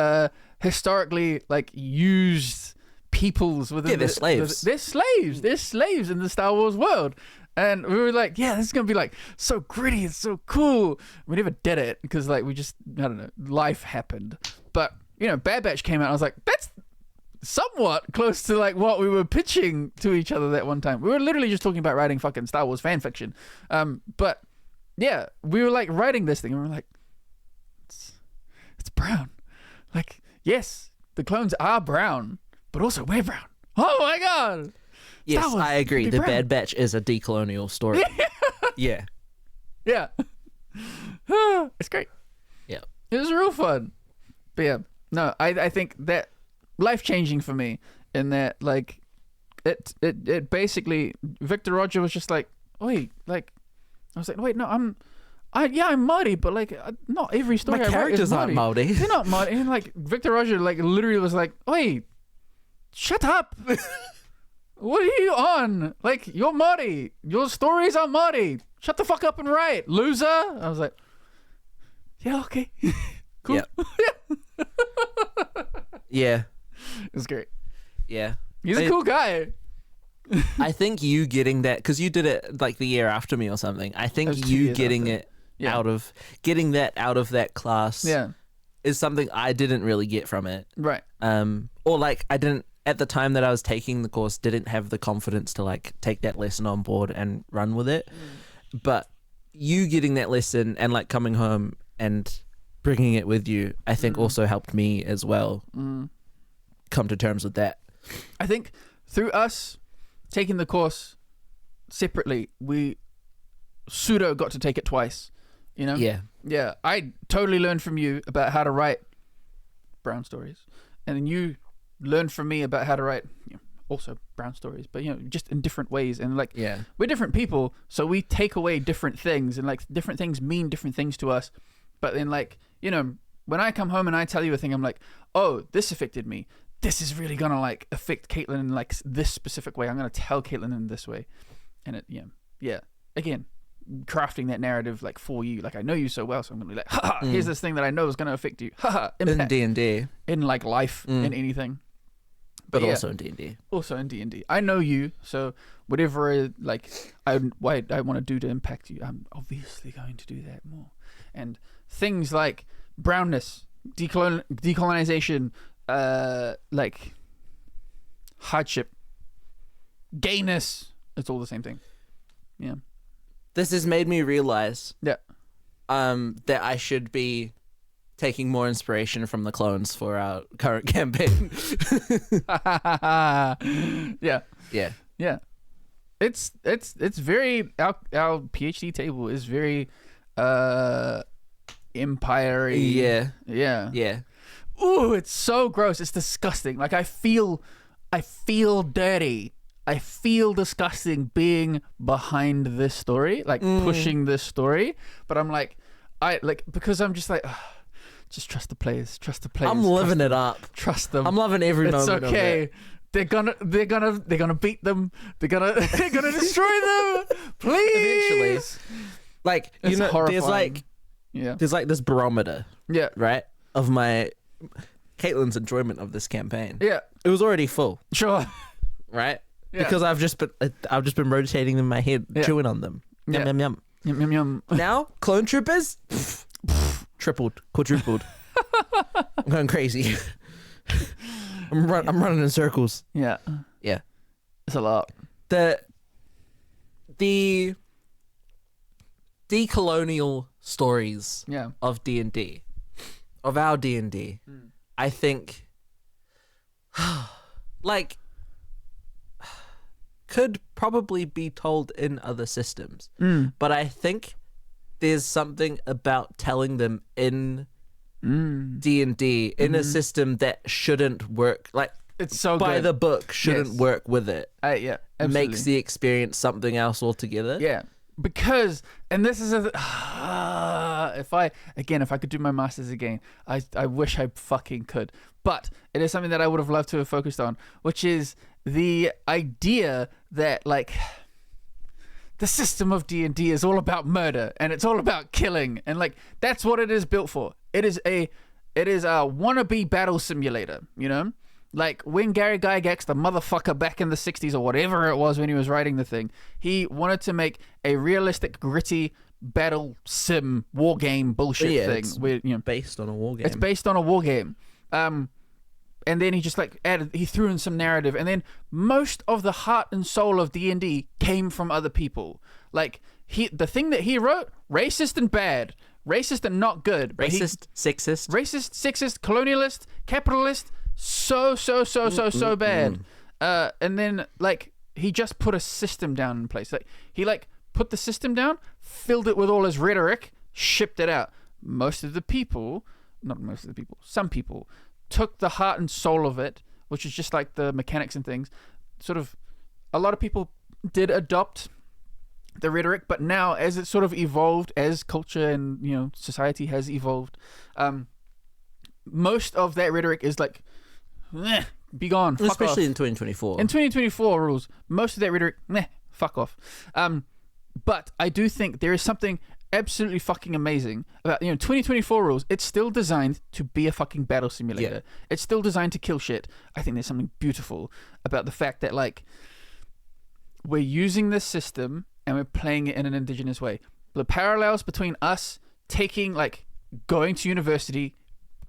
historically like used peoples within they're slaves. They're slaves in the Star Wars world. And we were like, this is going to be like so gritty. It's so cool. We never did it because like, we just, I don't know, life happened. But, Bad Batch came out. I was like, that's somewhat close to like what we were pitching to each other that one time. We were literally just talking about writing fucking Star Wars fan fiction. But yeah, we were like writing this thing and we were like, brown. Like, yes, the clones are brown, but also we're brown. Oh my god. Yes, I agree. The Bad Batch is a decolonial story. Yeah. Yeah. It's great. Yeah. It was real fun. But yeah, no, I think that life-changing for me in that, like, it basically, Victor Roger was just like, wait, like, I was like, wait, no, I'm Māori, but like, not every story My I write characters is aren't Māori. Māori. They're not Māori. And like, Victor Roger, like, literally was like, wait, shut up. What are you on? Like, you're Māori. Your stories are Māori. Shut the fuck up and write, loser. I was like, yeah, okay. Cool. Yeah. Yeah. It was great. Yeah. He's a cool guy. I think you getting that, because you did it like the year after me or something. I It was think 2 you years getting after. it Yeah. getting that out of that class Yeah. is something I didn't really get from it. Right. Or like I didn't, at the time that I was taking the course, didn't have the confidence to like take that lesson on board and run with it. But you getting that lesson and like coming home and bringing it with you, I think also helped me as well come to terms with that. I think through us taking the course separately, we pseudo got to take it twice. You know? Yeah. Yeah. I totally learned from you about how to write brown stories. And then you learned from me about how to write, you know, also brown stories, but, you know, just in different ways. And like, Yeah. we're different people, so we take away different things, and like different things mean different things to us. But then, like, you know, when I come home and I tell you a thing, I'm like, oh, this affected me. This is really gonna like affect Kaitlin in like this specific way. I'm gonna tell Kaitlin in this way, and it, yeah. Again, crafting that narrative like for you. Like, I know you so well, so I'm gonna be like, ha, here's this thing that I know is gonna affect you. Ha, impact In D&D. in like life, in anything. But yeah. also in D&D. Also in D&D. I know you, so whatever like I want to do to impact you, I'm obviously going to do that more. And things like brownness, decolonization, like hardship, gayness, it's all the same thing. Yeah. This has made me realize Yeah. that I should be taking more inspiration from the clones for our current campaign. Yeah. Yeah. Yeah. It's very, our PhD table is very empire-y. Yeah. Yeah. Yeah. Ooh, it's so gross. It's disgusting. Like, I feel dirty. I feel disgusting being behind this story, like pushing this story. But I'm like, because I'm just like, just trust the players. Trust the players. I'm living it up. Trust them. I'm loving every It's moment okay. of it. They're gonna beat them. They're gonna destroy them. Please. Eventually. Like, you It's know, horrifying. there's like this barometer, Yeah. right, of my Kaitlin's enjoyment of this campaign. Yeah. It was already full, Sure. right? Yeah. Because I've just been rotating them in my head, Yeah. chewing on them. Yeah. Yum yum Yum yum yum. yum. Now, clone troopers, tripled, quadrupled. I'm going crazy. I'm running in circles. Yeah. Yeah. It's a lot. The decolonial stories Yeah. of D&D, of our D&D, I think, like, could probably be told in other systems. But I think there's something about telling them in D&D, in a system that shouldn't work, like, It's so by good. the book, shouldn't Yes. work with it. Yeah. Absolutely. Makes the experience something else altogether. Yeah, because, and this is if I could do my masters again, I wish I fucking could. But it is something that I would have loved to have focused on, which is the idea that like the system of D&D is all about murder and it's all about killing, and like that's what it is built for. It is a wannabe battle simulator, you know? Like, when Gary Gygax, the motherfucker back in the 60s or whatever it was when he was writing the thing, he wanted to make a realistic, gritty battle sim war game bullshit thing. It's Where, you know, based on a war game. it's based on a war game. And then he just like he threw in some narrative, and then most of the heart and soul of D&D came from other people. Like, the thing that he wrote, racist and bad. racist and not good. Racist, sexist. Racist, sexist, colonialist, capitalist. So bad. And then like he just put a system down in place. Like he like put the system down, filled it with all his rhetoric, shipped it out. Some people took the heart and soul of it, which is just like the mechanics and things. Sort of, a lot of people did adopt the rhetoric, but now as it sort of evolved, as culture and society has evolved, most of that rhetoric is like, be gone, fuck especially off. in 2024. In 2024 rules, most of that rhetoric, fuck off. But I do think there is something absolutely fucking amazing about 2024 rules. It's still designed to be a fucking battle simulator. Yeah. It's still designed to kill shit. I think there's something beautiful about the fact that like we're using this system and we're playing it in an Indigenous way. The parallels between us going to university,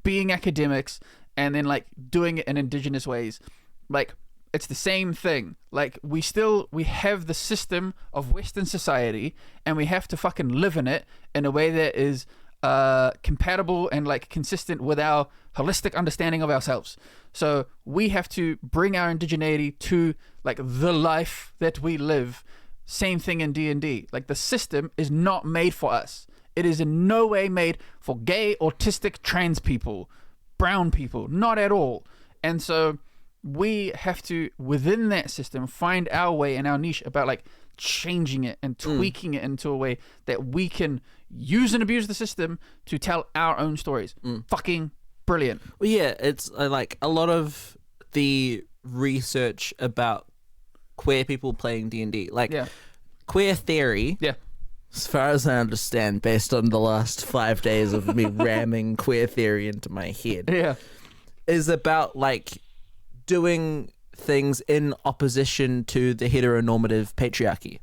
being academics, and then like doing it in Indigenous ways, like it's the same thing. Like we have the system of Western society, and we have to fucking live in it in a way that is compatible and like consistent with our holistic understanding of ourselves. So we have to bring our indigeneity to like the life that we live. Same thing in D&D. Like the system is not made for us. It is in no way made for gay, autistic, trans people, brown people, not at all. And so we have to, within that system, find our way and our niche about like changing it and tweaking it into a way that we can use and abuse the system to tell our own stories. Fucking brilliant. Well, yeah, it's like a lot of the research about queer people playing D&D, like queer theory. Yeah. As far as I understand, based on the last 5 days of me ramming queer theory into my head, is about like doing things in opposition to the heteronormative patriarchy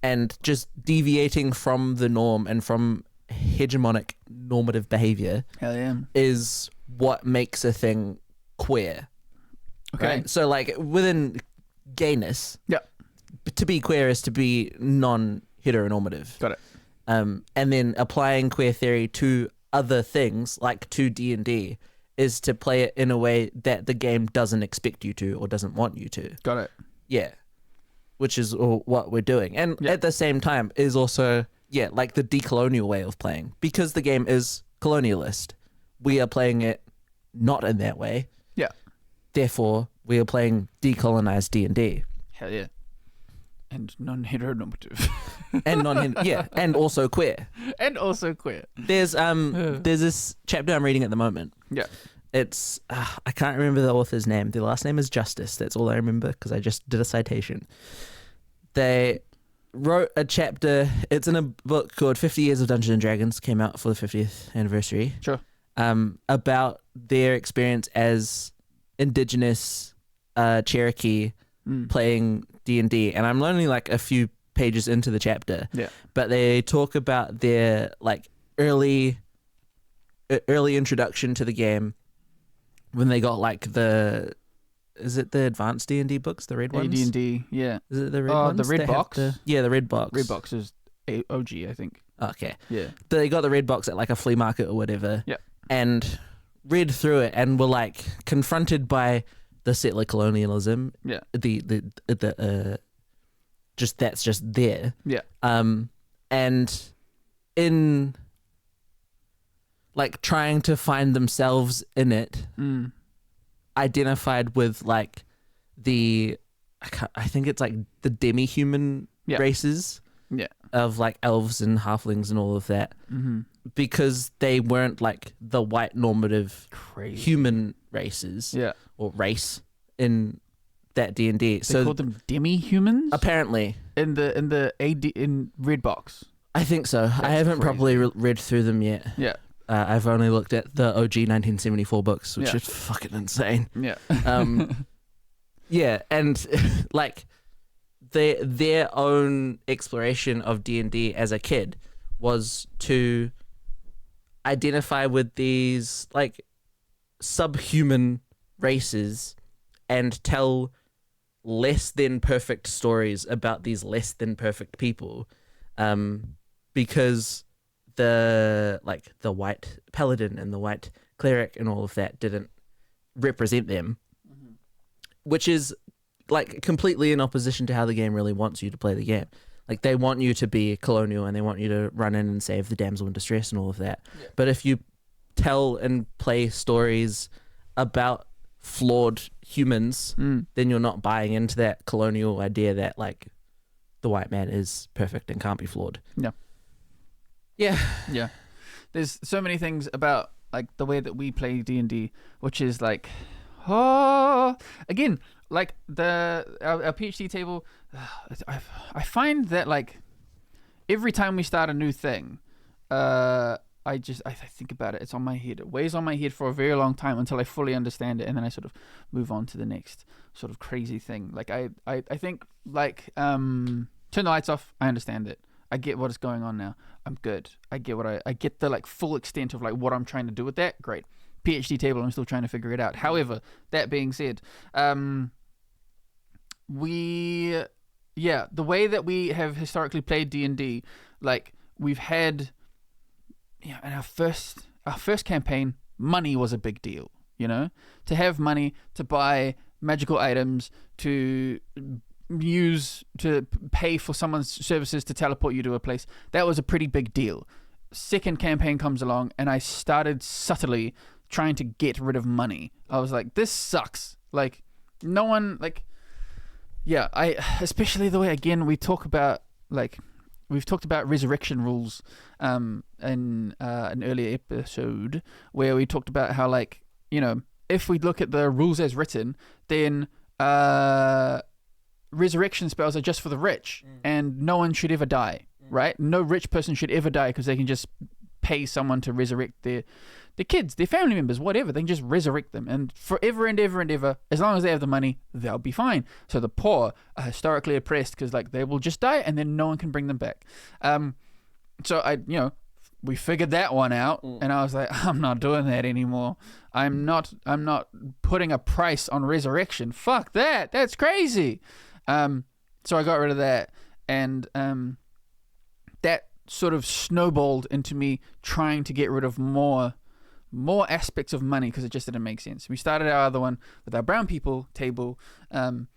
and just deviating from the norm and from hegemonic normative behavior. Hell yeah. Is what makes a thing queer. Okay. Right? So like within gayness, to be queer is to be non-heteronormative. Got it. And then applying queer theory to other things, like to D&D, is to play it in a way that the game doesn't expect you to or doesn't want you to. Got it. Yeah. Which is what we're doing. And at the same time is also, like the decolonial way of playing. Because the game is colonialist, we are playing it not in that way. Yeah. Therefore, we are playing decolonized D&D. Hell yeah. And non-heteronormative. And also queer. And also queer. There's this chapter I'm reading at the moment. Yeah. It's I can't remember the author's name. Their last name is Justice. That's all I remember because I just did a citation. They wrote a chapter. It's in a book called 50 Years of Dungeons and Dragons. Came out for the 50th anniversary. Sure. About their experience as Indigenous Cherokee playing D&D, and I'm only like a few pages into the chapter. Yeah. But they talk about their like early introduction to the game when they got like is it the advanced D&D books, the red ones? D&D, yeah. Is it the red ones? The red box? The red box. Red box is OG, I think. Okay. Yeah. They got the red box at like a flea market or whatever. Yeah. And read through it and were like confronted by the settler colonialism. Yeah. The just that's just there. Yeah. And in like trying to find themselves in it, identified with like I think it's like the demi-human races of like elves and halflings and all of that, because they weren't like the white normative human races or race in that D&D. They called them demi-humans? Apparently. In red box. I think so. I haven't properly read through them yet. Yeah. I've only looked at the OG 1974 books, which is fucking insane. Yeah. Yeah, and like their own exploration of D&D as a kid was to identify with these like subhuman races and tell less than perfect stories about these less than perfect people, because the white paladin and the white cleric and all of that didn't represent them, which is like completely in opposition to how the game really wants you to play the game. Like they want you to be colonial and they want you to run in and save the damsel in distress and all of that. Yeah. But if you tell and play stories about flawed humans, then you're not buying into that colonial idea that like the white man is perfect and can't be flawed. Yeah. There's so many things about like the way that we play D&D, which is like, again, like our PhD table. I find that like every time we start a new thing, I think about it. It's on my head. It weighs on my head for a very long time until I fully understand it, and then I sort of move on to the next sort of crazy thing. Like I think like turn the lights off. I understand it. I get what is going on now. I'm good. I get the like full extent of like what I'm trying to do with that. Great. PhD table. I'm still trying to figure it out. However, that being said, the way that we have historically played D&D, like we've had. Yeah, and our first campaign, money was a big deal, you know? To have money to buy magical items, to pay for someone's services to teleport you to a place, that was a pretty big deal. Second campaign comes along, and I started subtly trying to get rid of money. I was like, this sucks. Like, no one, like... Yeah, especially the way, again, we talk about, like... We've talked about resurrection rules in an earlier episode where we talked about how, like, you know, if we look at the rules as written, then resurrection spells are just for the rich and no one should ever die, right? No rich person should ever die because they can just pay someone to resurrect their kids, their family members, whatever. They can just resurrect them, and forever and ever and ever, as long as they have the money, they'll be fine. So the poor are historically oppressed because like they will just die and then no one can bring them back. So we figured that one out, and I was like, I'm not doing that anymore. I'm not putting a price on resurrection. Fuck that. That's crazy. So I got rid of that, and that sort of snowballed into me trying to get rid of more aspects of money because it just didn't make sense. We started our other one with our brown people table, and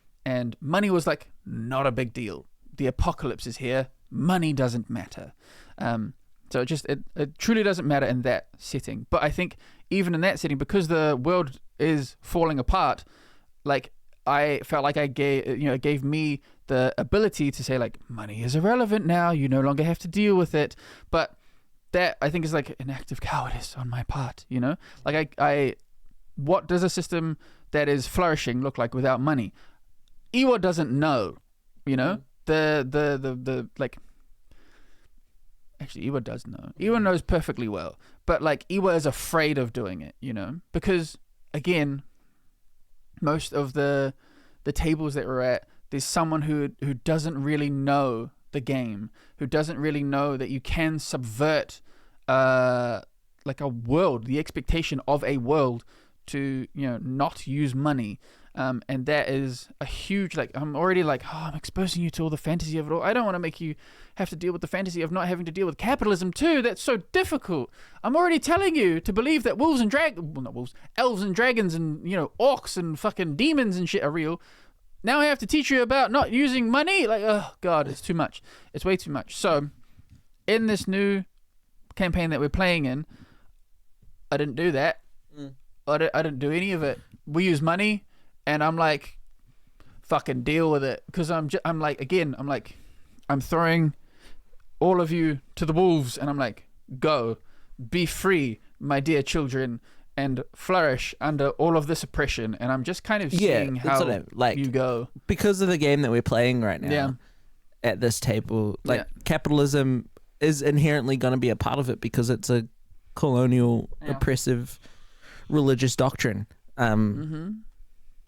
money was like not a big deal. The apocalypse is here. Money doesn't matter. So it truly doesn't matter in that setting. But I think even in that setting, because the world is falling apart, like I felt like it gave me the ability to say like money is irrelevant now. You no longer have to deal with it. But that I think is like an act of cowardice on my part, you know? Like what does a system that is flourishing look like without money? Iwā doesn't know, you know? Actually Iwā does know. Iwā knows perfectly well. But like Iwā is afraid of doing it, you know? Because again, most of the tables that we're at, there's someone who doesn't really know the game, who doesn't really know that you can subvert like a world, the expectation of a world to, you know, not use money. And that is a huge, like, I'm already like, I'm exposing you to all the fantasy of it all. I don't want to make you have to deal with the fantasy of not having to deal with capitalism too. That's so difficult. I'm already telling you to believe that elves and dragons and, you know, orcs and fucking demons and shit are real. Now I have to teach you about not using money. Like, oh God, it's too much. It's way too much. So in this new campaign that we're playing in, I didn't do that. I didn't do any of it. We use money. And I'm like, fucking deal with it. Because I'm throwing all of you to the wolves. And I'm like, go, be free, my dear children, and flourish under all of this oppression. And I'm just kind of seeing how you go. Because of the game that we're playing right now at this table, capitalism is inherently going to be a part of it because it's a colonial, oppressive, religious doctrine.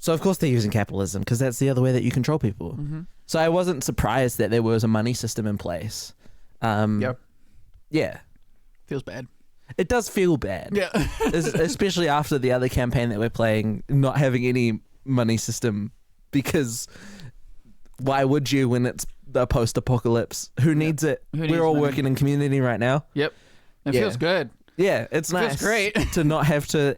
So, of course, they're using capitalism because that's the other way that you control people. So I wasn't surprised that there was a money system in place. Yeah. Feels bad. It does feel bad. Yeah. Especially after the other campaign that we're playing, not having any money system, because why would you when it's the post-apocalypse? Who needs it? We're all money? Working in community right now. Yep. It feels good. Yeah, it's nice. Feels great. To not have to.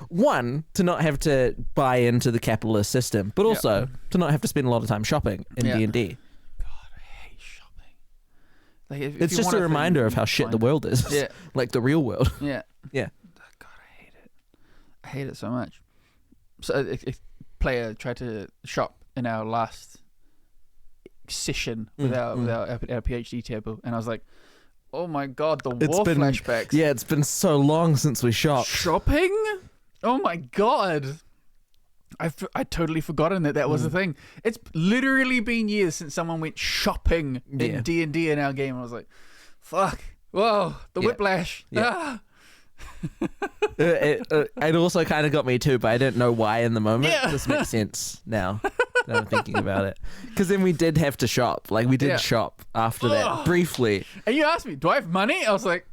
One, to not have to buy into the capitalist system, but also to not have to spend a lot of time shopping in D&D. God, I hate shopping. Like, if It's you just want a reminder of how shit the world is. Yeah. Like the real world. Yeah. Yeah. God, I hate it. I hate it so much. So a player tried to shop in our last session with our PhD table, and I was like, oh my God, the war flashbacks. Yeah, it's been so long since we shopped. Shopping? Oh my God. I'd totally forgotten that was a thing. It's literally been years since someone went shopping in D&D in our game. I was like, fuck. Whoa, the whiplash. Yeah. Ah. It also kind of got me too, but I didn't know why in the moment. Yeah. This makes sense now that I'm thinking about it. Because then we did have to shop. Like, we did shop after that, briefly. And you asked me, do I have money? I was like,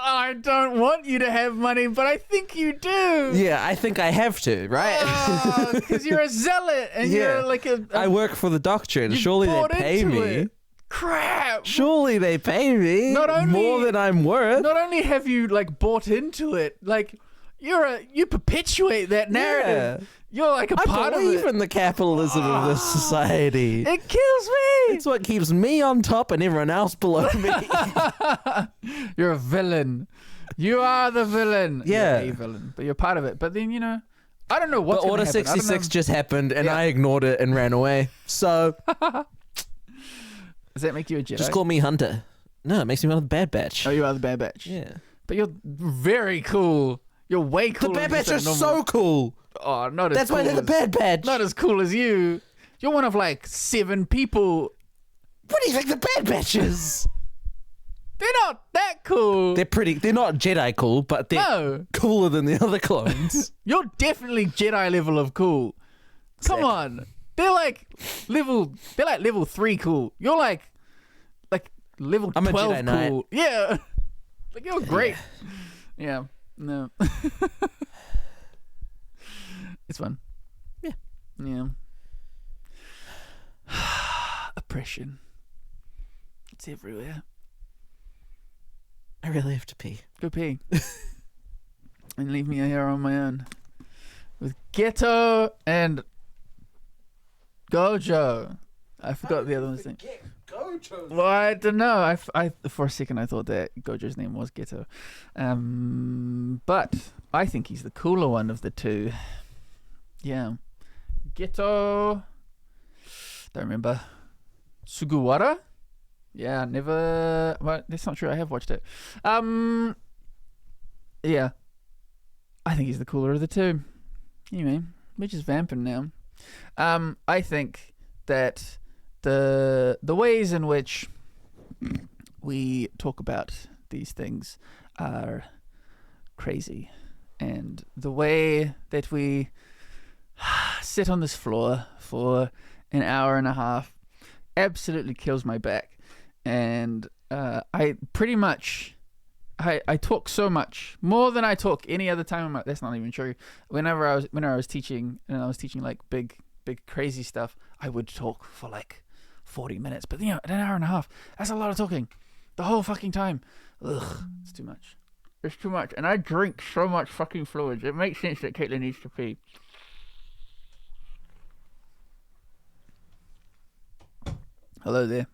I don't want you to have money, but I think you do. Yeah, I think I have to, right? Because you're a zealot and you're like I work for the doctrine. Surely they pay me. It. Crap. Surely they pay me more than I'm worth. Not only have you like bought into it, like you perpetuate that narrative. Yeah. You're like a part of it. I believe in the capitalism of this society. It kills me. It's what keeps me on top and everyone else below me. You're a villain. You are the villain. Yeah. You're a villain, but you're part of it. But then, I don't know what's going to happen. But Order 66 just happened and I ignored it and ran away. So... Does that make you a Jedi? Just call me Hunter. No, it makes me one of the Bad Batch. Oh, you are the Bad Batch. Yeah. But you're very cool. You're way cooler. The Bad Batch are so cool. Oh, not as That's cool. why they're the Bad Batch. Not as cool as you. You're one of like 7 people. What do you think the Bad Batch is? They're not that cool. They're not Jedi cool, but they're cooler than the other clones. You're definitely Jedi level of cool. Come on. They're like level 3 cool. You're like level 12 I'm a Jedi cool. Knight. Yeah. Like you're great. Yeah. No. It's fun. Yeah. Yeah. Oppression. It's everywhere. I really have to pee. Go pee. And leave me here on my own. With Ghetto and Gojo. I forgot the other one's name. Gojo. Well, I don't know. I for a second I thought that Gojo's name was Ghetto. But I think he's the cooler one of the two. Yeah. Ghetto. Don't remember. Sugawara? Yeah, never. Well, that's not true. I have watched it. Yeah. I think he's the cooler of the two. Anyway, we're just vamping now. I think that the ways in which we talk about these things are crazy, and the way that we sit on this floor for an hour and a half absolutely kills my back. And I pretty much I talk so much more than I talk any other time. That's not even true. Whenever I was teaching, and I was teaching like big crazy stuff, I would talk for like 40 minutes. But an hour and a half, that's a lot of talking the whole fucking time. Ugh, it's too much. It's too much. And I drink so much fucking fluids. It makes sense that Kaitlin needs to pee. Hello there.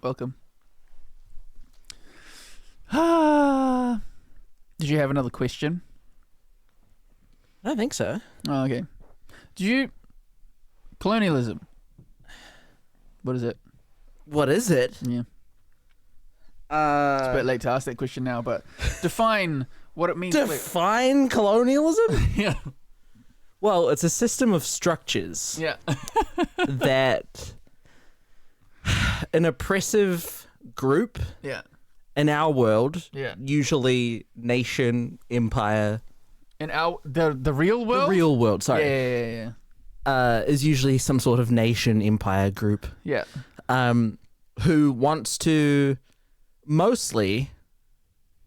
Welcome. Did you have another question? I don't think so. Oh, okay. Colonialism. What is it? What is it? Yeah. It's a bit late to ask that question now, but define what it means. Define colonialism? Yeah. Well, it's a system of structures. Yeah. That an oppressive group in our world, usually nation, empire. In the real world? The real world, sorry. Yeah. Is usually some sort of nation, empire group. Yeah. Who wants to mostly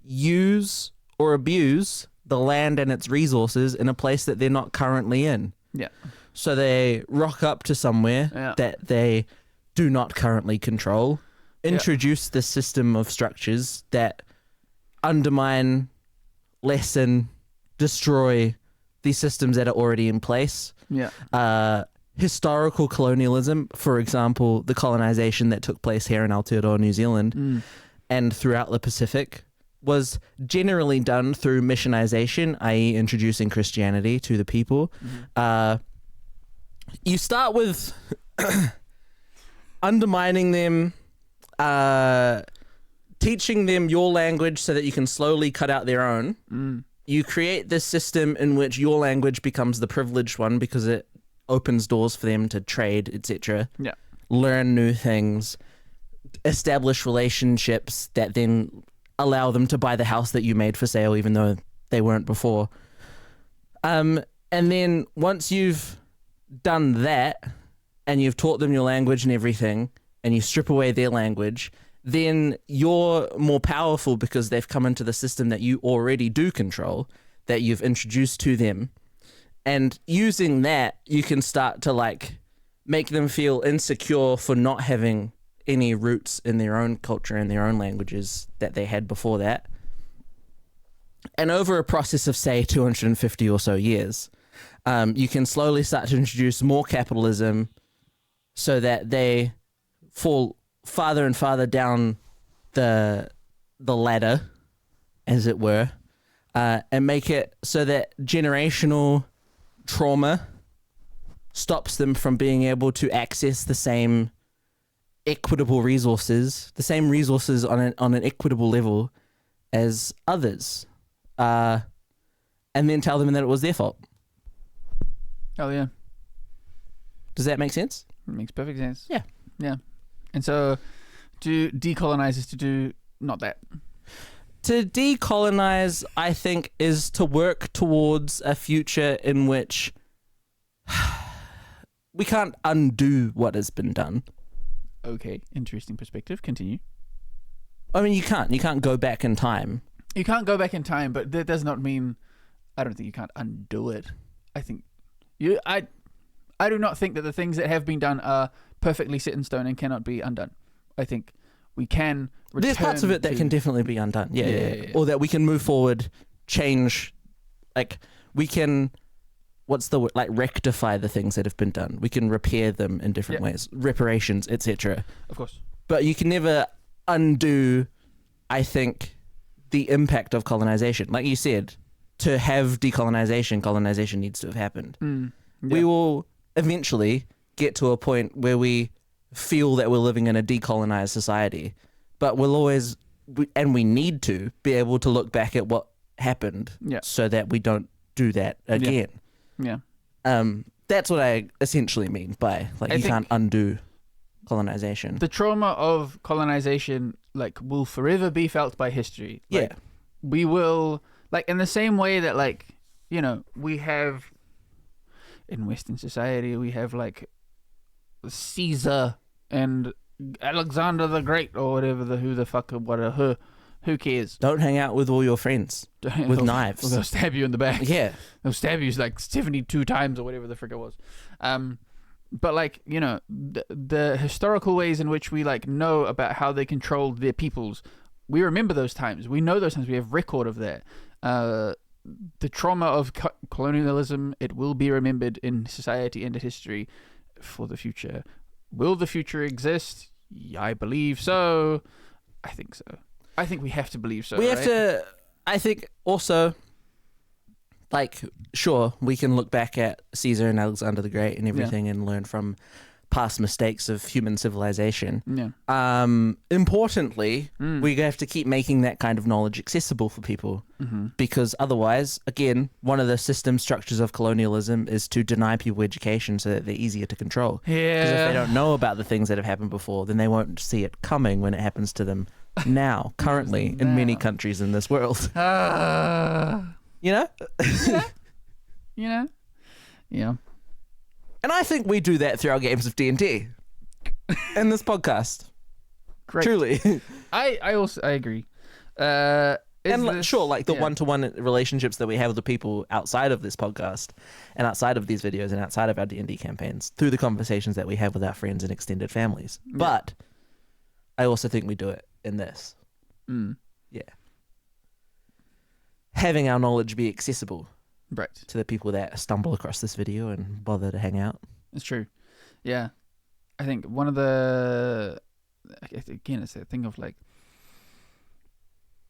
use or abuse the land and its resources in a place that they're not currently in. Yeah. So they rock up to somewhere that they do not currently control, introduce this system of structures that undermine, lessen, destroy these systems that are already in place. Yeah. Historical colonialism, for example, the colonization that took place here in Aotearoa, New Zealand, and throughout the Pacific, was generally done through missionization, i.e. introducing Christianity to the people. You start with undermining them, teaching them your language so that you can slowly cut out their own. You create this system in which your language becomes the privileged one because it opens doors for them to trade, etc. Yeah. Learn new things, establish relationships that then allow them to buy the house that you made for sale even though they weren't before. And then once you've done that and you've taught them your language and everything and you strip away their language, then you're more powerful because they've come into the system that you already do control, that you've introduced to them. And using that, you can start to like make them feel insecure for not having any roots in their own culture and their own languages that they had before that. And over a process of, say, 250 or so years, you can slowly start to introduce more capitalism so that they fall farther and farther down the ladder, as it were, and make it so that generational trauma stops them from being able to access the same equitable resources, the same resources on an equitable level as others, and then tell them that it was their fault. Oh yeah. Does that make sense? It makes perfect sense. Yeah. Yeah. And so to decolonize is to do not that. To decolonize, I think, is to work towards a future in which we can't undo what has been done. Okay, interesting perspective. Continue. I mean, you can't go back in time. You can't go back in time, but that does not mean, I don't think you can't undo it. I think I do not think that the things that have been done are perfectly set in stone and cannot be undone. I think we can return. There's parts of it that can definitely be undone. Yeah. Or that we can move forward, change, like we can, what's the word, like rectify the things that have been done. We can repair them in different ways, reparations, etc. Of course. But you can never undo, I think, the impact of colonization. Like you said, to have decolonization, colonization needs to have happened. We will eventually get to a point where we feel that we're living in a decolonized society, but we'll always, and we need to be able to look back at what happened so that we don't do that again. Yeah. That's what I essentially mean by, like, you can't undo colonization. The trauma of colonization, like, will forever be felt by history. Like, we will, like, in the same way that, like, you know, we have in Western society, we have like Caesar and Alexander the Great or whatever, who cares? Don't hang out with all your friends with knives. They'll stab you in the back. Yeah. They'll stab you like 72 times or whatever the frick it was. But like, you know, the historical ways in which we like know about how they controlled their peoples, we remember those times. We know those times. We have record of that. The trauma of colonialism, it will be remembered in society and in history for the future. Will the future exist? I believe so. I think so. I think we have to believe so. We have to, I think also, like, sure, we can look back at Caesar and Alexander the Great and everything and learn from past mistakes of human civilization. Yeah. Importantly, we have to keep making that kind of knowledge accessible for people, because otherwise, again, one of the system structures of colonialism is to deny people education so that they're easier to control. Yeah. Because if they don't know about the things that have happened before, then they won't see it coming when it happens to them now, currently, in many countries in this world. You know? You know? Yeah. And I think we do that through our games of D&D in this podcast. Great. Truly. I agree. Sure, like the one-to-one relationships that we have with the people outside of this podcast and outside of these videos and outside of our D&D campaigns through the conversations that we have with our friends and extended families. Yeah. But I also think we do it in this. Mm. Yeah. Having our knowledge be accessible Right. to the people that stumble across this video and bother to hang out. It's true. Yeah. I think one of the... Again, it's that thing of like...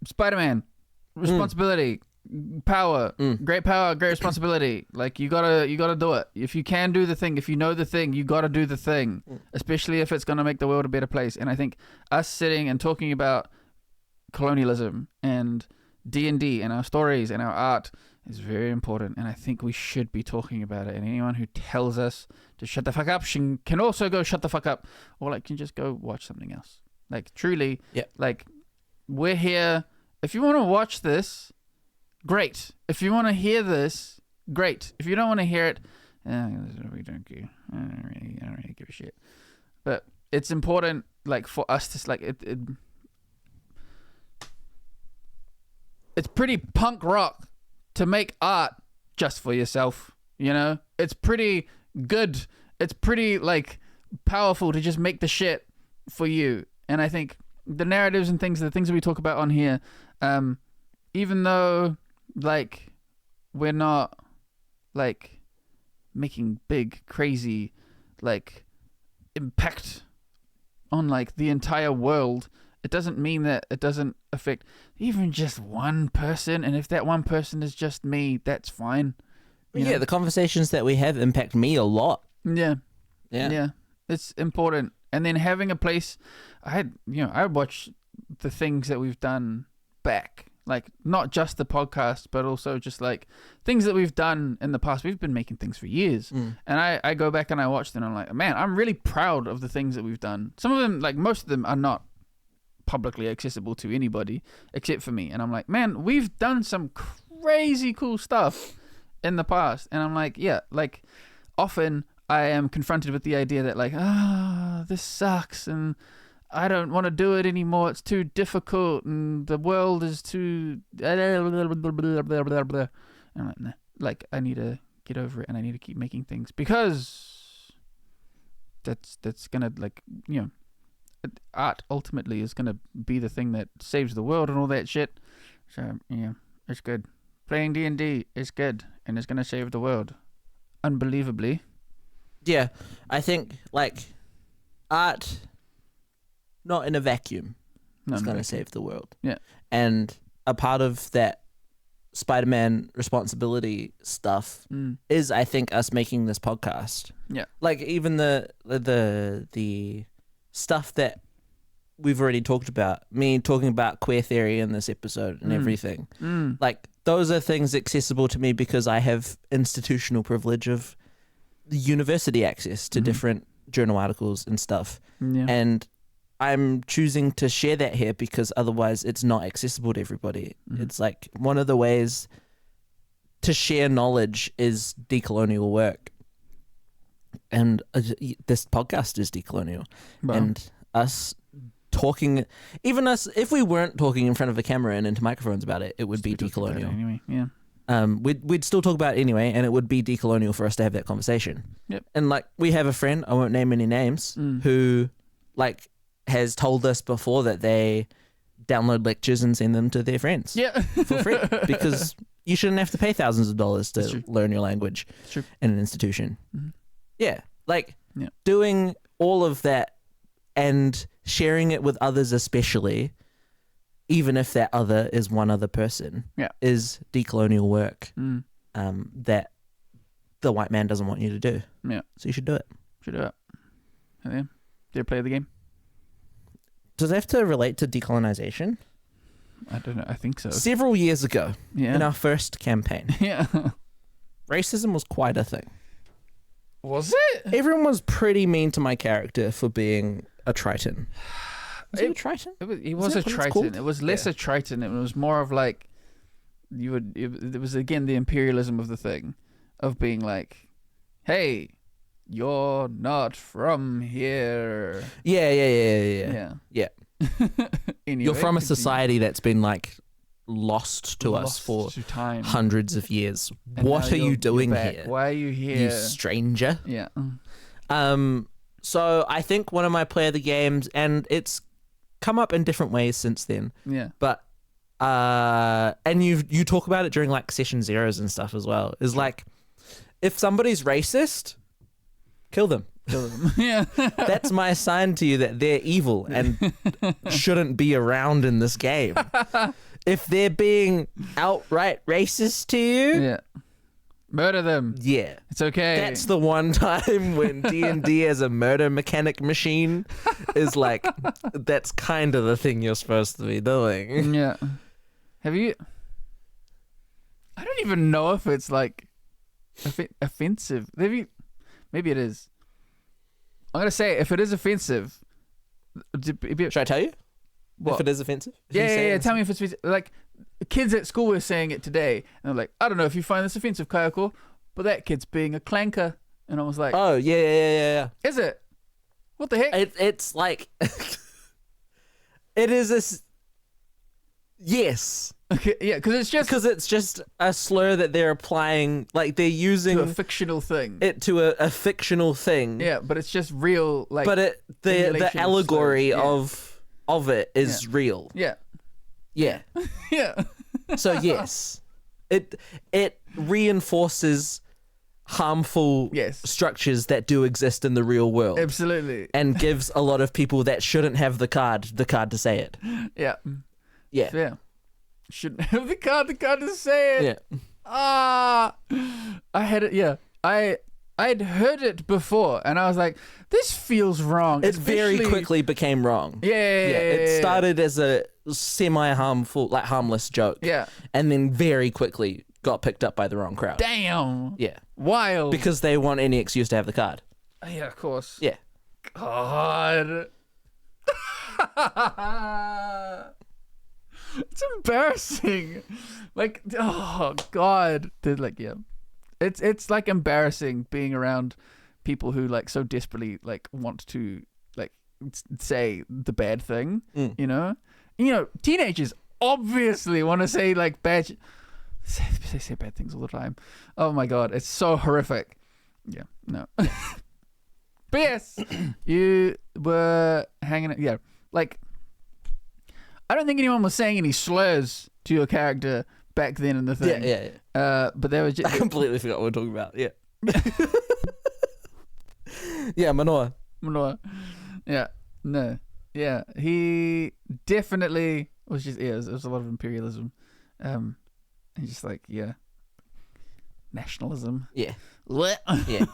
Spider-Man. Responsibility. Power. Great power, great responsibility. Like, you gotta do it. If you can do the thing, if you know the thing, you gotta do the thing. Especially if it's gonna make the world a better place. And I think us sitting and talking about colonialism and D&D and our stories and our art is very important, and I think we should be talking about it. And anyone who tells us to shut the fuck up can also go shut the fuck up, or like can just go watch something else. Like, truly, like, we're here. If you want to watch this, great. If you want to hear this, great. If you don't want to hear it, we don't care. I don't really give a shit. But it's important, like, for us to like it's pretty punk rock to make art just for yourself, you know? It's pretty good. It's pretty, like, powerful to just make the shit for you. And I think the narratives and things, the things that we talk about on here, even though, like, we're not, like, making big, crazy, like, impact on, like, the entire world, it doesn't mean that it doesn't affect even just one person. And if that one person is just me, that's fine. You know? The conversations that we have impact me a lot. Yeah. It's important. And then having a place, I watch the things that we've done back, like not just the podcast, but also just like things that we've done in the past. We've been making things for years, and I go back and I watch them and I'm like, man, I'm really proud of the things that we've done. Some of them, like most of them, are not publicly accessible to anybody except for me, and I'm like, man, we've done some crazy cool stuff in the past. And I'm like, yeah, like often I am confronted with the idea that like, this sucks and I don't want to do it anymore, it's too difficult and the world is too and I'm like, nah, like I need to get over it and I need to keep making things, because that's gonna, like, you know, art ultimately is gonna be the thing that saves the world and all that shit. So yeah, it's good. Playing D&D is good and it's gonna save the world, unbelievably. Yeah, I think like art, not in a vacuum, is gonna save the world. Yeah, and a part of that Spider-Man responsibility stuff is, I think, us making this podcast. Yeah, like even the stuff that we've already talked about, me talking about queer theory in this episode and everything, like those are things accessible to me because I have institutional privilege of university access to different journal articles and stuff, and I'm choosing to share that here because otherwise it's not accessible to everybody. It's like one of the ways to share knowledge is decolonial work. And this podcast is decolonial. Wow. And us talking, even us, if we weren't talking in front of a camera and into microphones about it, it would be decolonial. Anyway, yeah. We'd still talk about it anyway, and it would be decolonial for us to have that conversation. Yep. And like, we have a friend, I won't name any names, who like has told us before that they download lectures and send them to their friends for free, because you shouldn't have to pay thousands of dollars to learn your language in an institution. Yeah, like doing all of that and sharing it with others, especially, even if that other is one other person, is decolonial work that the white man doesn't want you to do. Yeah, so you should do it. Should do it. Yeah. Do you play the game? Does it have to relate to decolonization? I don't know. I think so. Several years ago, in our first campaign, racism was quite a thing. Was it? Everyone was pretty mean to my character for being a Triton. Was he a Triton? He was a Triton. It was less a Triton. It was more of like, it was again the imperialism of the thing, of being like, hey, you're not from here. Yeah. Anyway, you're from a society that's been like lost to us for hundreds of years. And what are you doing here? Why are you here, you stranger? Yeah. So I think one of my play of the games, and it's come up in different ways since then. Yeah. But and you talk about it during like session zeros and stuff as well. Is like, if somebody's racist, kill them. Yeah. That's my sign to you that they're evil and shouldn't be around in this game. If they're being outright racist to you, Yeah. Murder them. yeah. It's okay. That's the one time when D&D as a murder mechanic machine is like, that's kind of the thing you're supposed to be doing. Yeah. Have you... I don't even know if it's like offensive. Maybe it is. I'm going to say if it is offensive... Should I tell you? What? If it is offensive? If Yeah, you say yeah. it- Tell me if it's offensive. Like, kids at school were saying it today, and they're like, I don't know if you find this offensive, Kayako, but that kid's being a clanker. And I was like, Oh, yeah. is it? What the heck? It's like... it is a... Yes. Okay, yeah, because It's just a slur that they're applying, like they're using to a fictional thing. it to a fictional thing. Yeah, but it's just real, like... But the emulation of allegory slurs, of it is real. Yeah. Yeah. Yeah. So yes, it reinforces harmful Yes. structures that do exist in the real world, Absolutely. and gives a lot of people that shouldn't have the card to say it. Yeah. Yeah. Yeah. Shouldn't have the card to say it. Yeah. I had it. Yeah. I'd heard it before, and I was like, "This feels wrong." It very especially- quickly became wrong. Yeah. It started as a semi-harmful, like harmless joke. Yeah. And then very quickly got picked up by the wrong crowd. Damn. Yeah. Wild. Because they want any excuse to have the card. Yeah, of course. Yeah. God. It's embarrassing. Like, oh God. Dude, like, yeah. It's like embarrassing being around people who like so desperately like want to like say the bad thing, you know? Teenagers obviously want to say like bad they say bad things all the time. Oh my God, it's so horrific. Yeah, no. But yes, you were hanging. Yeah, like I don't think anyone was saying any slurs to your character back then in the thing. Yeah. But they were just I completely forgot what we're talking about. Yeah. Yeah, Manoa. Yeah, no, yeah. He definitely was just it was a lot of imperialism. And just like nationalism. Yeah. What? Yeah.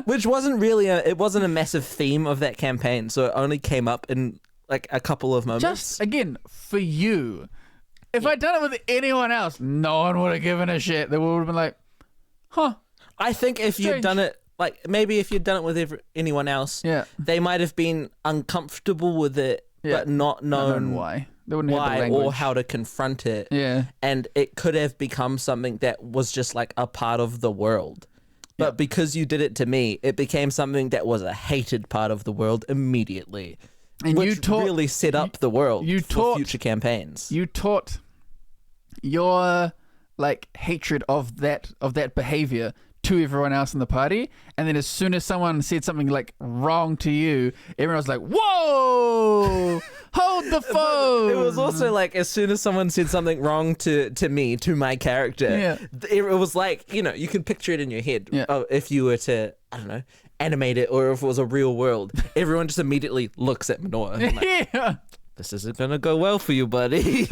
Which wasn't really it wasn't a massive theme of that campaign, so it only came up in like a couple of moments. Just again for you. If I'd done it with anyone else, no one would have given a shit. They would have been like, huh. I think if you'd Strange. done it, like maybe if you'd done it with anyone else, Yeah. they might have been uncomfortable with it, Yeah. but not known why. They wouldn't have the why language. or how to confront it. Yeah. And it could have become something that was just like a part of the world. But Yeah. because you did it to me, it became something that was a hated part of the world immediately. And which you taught really set up the world you for taught- future campaigns. you taught your like hatred of that behavior to everyone else in the party, and then as soon as someone said something like wrong to you, everyone was like, "Whoa, hold the phone!" It was also like as soon as someone said something wrong to me, to my character, Yeah. it was like, you can picture it in your head. Yeah. If you were to, I don't know, animate it, or if it was a real world, everyone just immediately looks at Manoa. And like, yeah. this isn't gonna go well for you, buddy.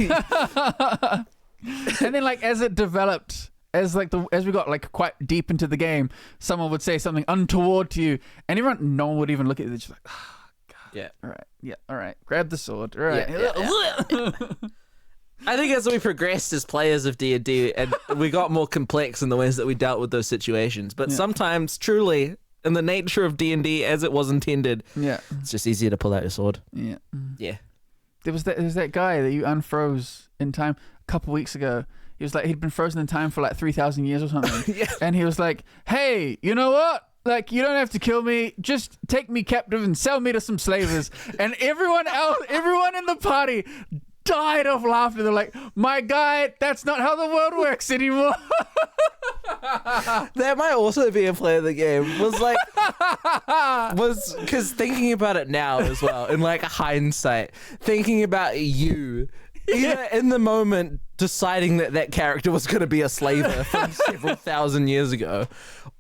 And then like as it developed, as we got like quite deep into the game, someone would say something untoward to you, and no one would even look at it. They're just like, oh, God. Yeah. All right, grab the sword. All right. Yeah. I think as we progressed as players of D&D, and we got more complex in the ways that we dealt with those situations. But sometimes, truly, in the nature of D&D as it was intended, Yeah. it's just easier to pull out your sword. Yeah. Yeah. There was that guy that you unfroze in time a couple weeks ago. He was like, he'd been frozen in time for like 3,000 years or something. Yeah. And he was like, hey, you know what? Like, you don't have to kill me. Just take me captive and sell me to some slavers. And everyone in the party died of laughter. They're like, my guy, that's not how the world works anymore. That might also be a play of the game. Was because thinking about it now as well, in like hindsight, thinking about you, either in the moment deciding that character was going to be a slaver from several thousand years ago,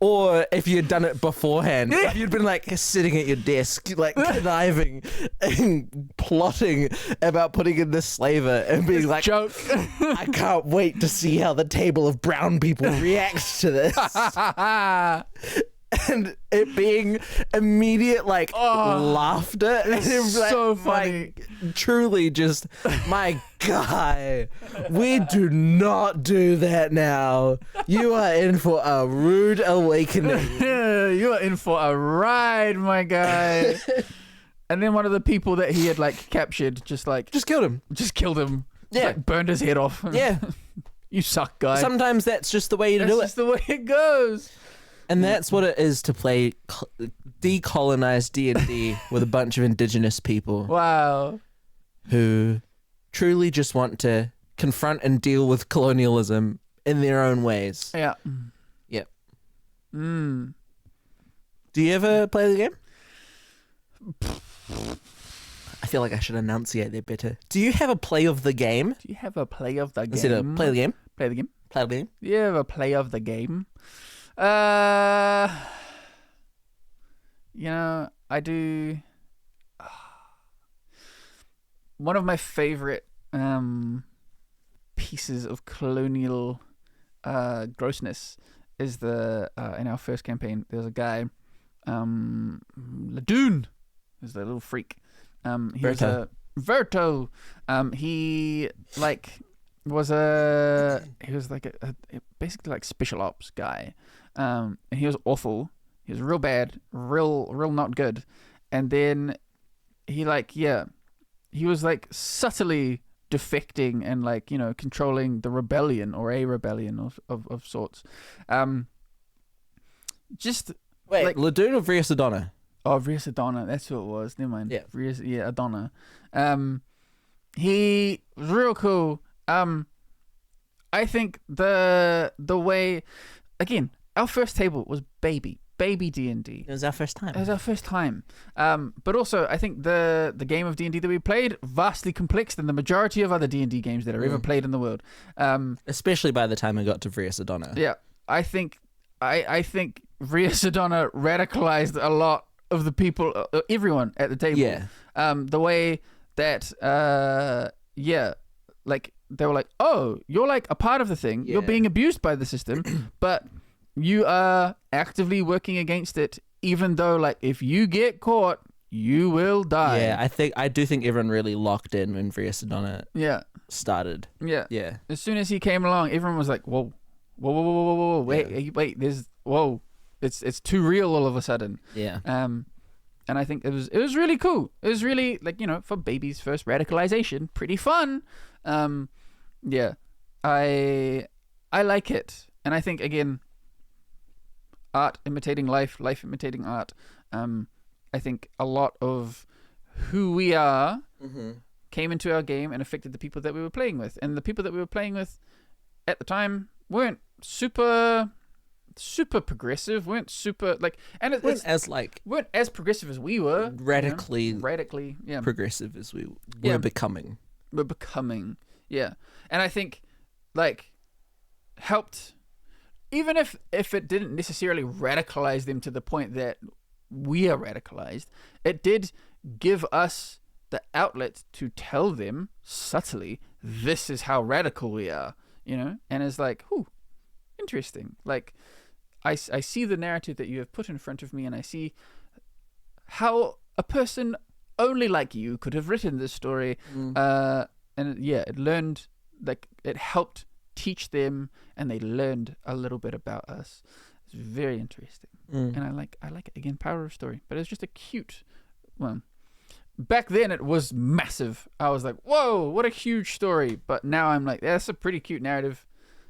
or if you'd done it beforehand, if you'd been like sitting at your desk, like conniving and plotting about putting in this slaver and being like, joke. I can't wait to see how the table of brown people reacts to this. And it being immediate like laughter. It's so funny. Truly just, my guy, we do not do that now. You are in for a rude awakening. You are in for a ride, my guy. And then one of the people that he had like captured just killed him. Just killed him. Yeah. Like, burned his head off. Yeah. You suck, guy. Sometimes that's just the way to do it. That's just the way it goes. And that's what it is to play decolonized D&D with a bunch of Indigenous people. Wow. Who truly just want to confront and deal with colonialism in their own ways. Yeah. Yep. Mm. Do you ever play the game? I feel like I should enunciate that better. Do you have a play of the game? Do you have a play of the game? Instead of play the game? Play the game. Play the game? Do you have a play of the game? I do. One of my favorite pieces of colonial grossness is in our first campaign. There's a guy, Ladoon, who's the little freak. He was a Verto. He was like a basically like special ops guy. And he was awful. He was real bad, real not good. And then he was like subtly defecting and like, controlling the rebellion or a rebellion of sorts. Just wait, like Ladoon or Vrias Adonna? Oh, Vrias Adonna, that's who it was. Never mind. Yeah. Vrias, Adonna. He was real cool. I think the way, again, our first table was baby D&D. It was our first time. It was our first time. But also, I think the game of D&D that we played, vastly complex than the majority of other D&D games that are ever played in the world. Especially by the time I got to Vrias Adonna. Yeah, I think Vrias Adonna radicalized a lot of the people, everyone at the table. Yeah. The way that, like, they were like, oh, you're like a part of the thing. Yeah. You're being abused by the system, but you are actively working against it, even though, like, if you get caught, you will die. Yeah, I do think everyone really locked in when Vrias Adonna started. Yeah. Yeah. As soon as he came along, everyone was like, whoa, wait, it's too real all of a sudden. Yeah. And I think it was really cool. It was really, like, for baby's first radicalization, pretty fun. Yeah. I like it. And I think, again, art imitating life, life imitating art. I think a lot of who we are came into our game and affected the people that we were playing with. And the people that we were playing with at the time weren't super progressive, weren't super like, and weren't as progressive as we were, radically progressive as we were becoming. We're becoming, yeah. And I think, like, helped, even if it didn't necessarily radicalize them to the point that we are radicalized, it did give us the outlet to tell them subtly, this is how radical we are, and it's like, interesting. Like, I see the narrative that you have put in front of me, and I see how a person only like you could have written this story. It helped teach them, and they learned a little bit about us. It's very interesting. And I like it. Again, power of story. But it's just a cute one. Back then it was massive. I was like, whoa, what a huge story. But now I'm like, that's a pretty cute narrative.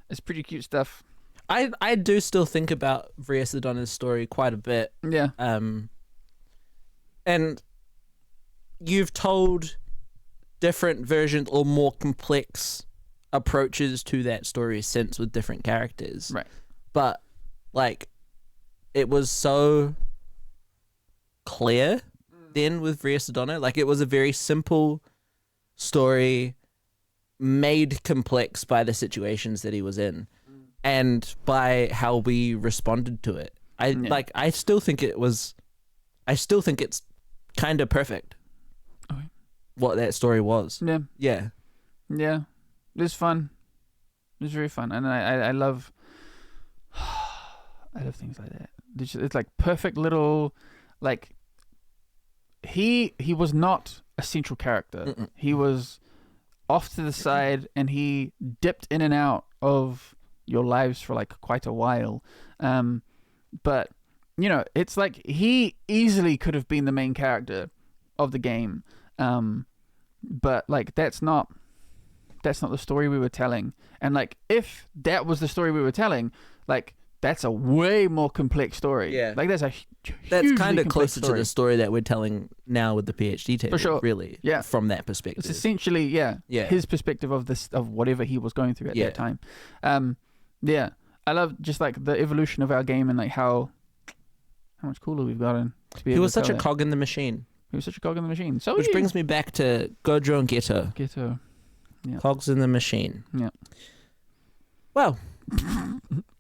It's pretty cute stuff. I do still think about Vrias Adonna's story quite a bit. Yeah. And you've told different versions or more complex approaches to that story since with different characters. Right. but like it was so clear then with Vria Sedona. Like it was a very simple story made complex by the situations that he was in and by how we responded to it. I still think it's kind of perfect. Okay. What that story was. Yeah. It was fun. It was very fun, and I love things like that. It's like perfect little, like he was not a central character. Mm-mm. He was off to the side, and he dipped in and out of your lives for like quite a while. But you know, it's like he easily could have been the main character of the game. But like that's not the story we were telling. And like if that was the story we were telling, like that's a way more complex story. Yeah. Like that's kind of closer to the story that we're telling now with the PhD table. For sure. Really. Yeah. From that perspective. It's essentially his perspective of this, of whatever he was going through at that time. I love just like the evolution of our game and like how much cooler we've gotten to be able to He was such a tell cog in the machine. He was such a cog in the machine. So Which brings me back to Gojo and Geto. Yeah. Cogs in the machine. Yeah. Well,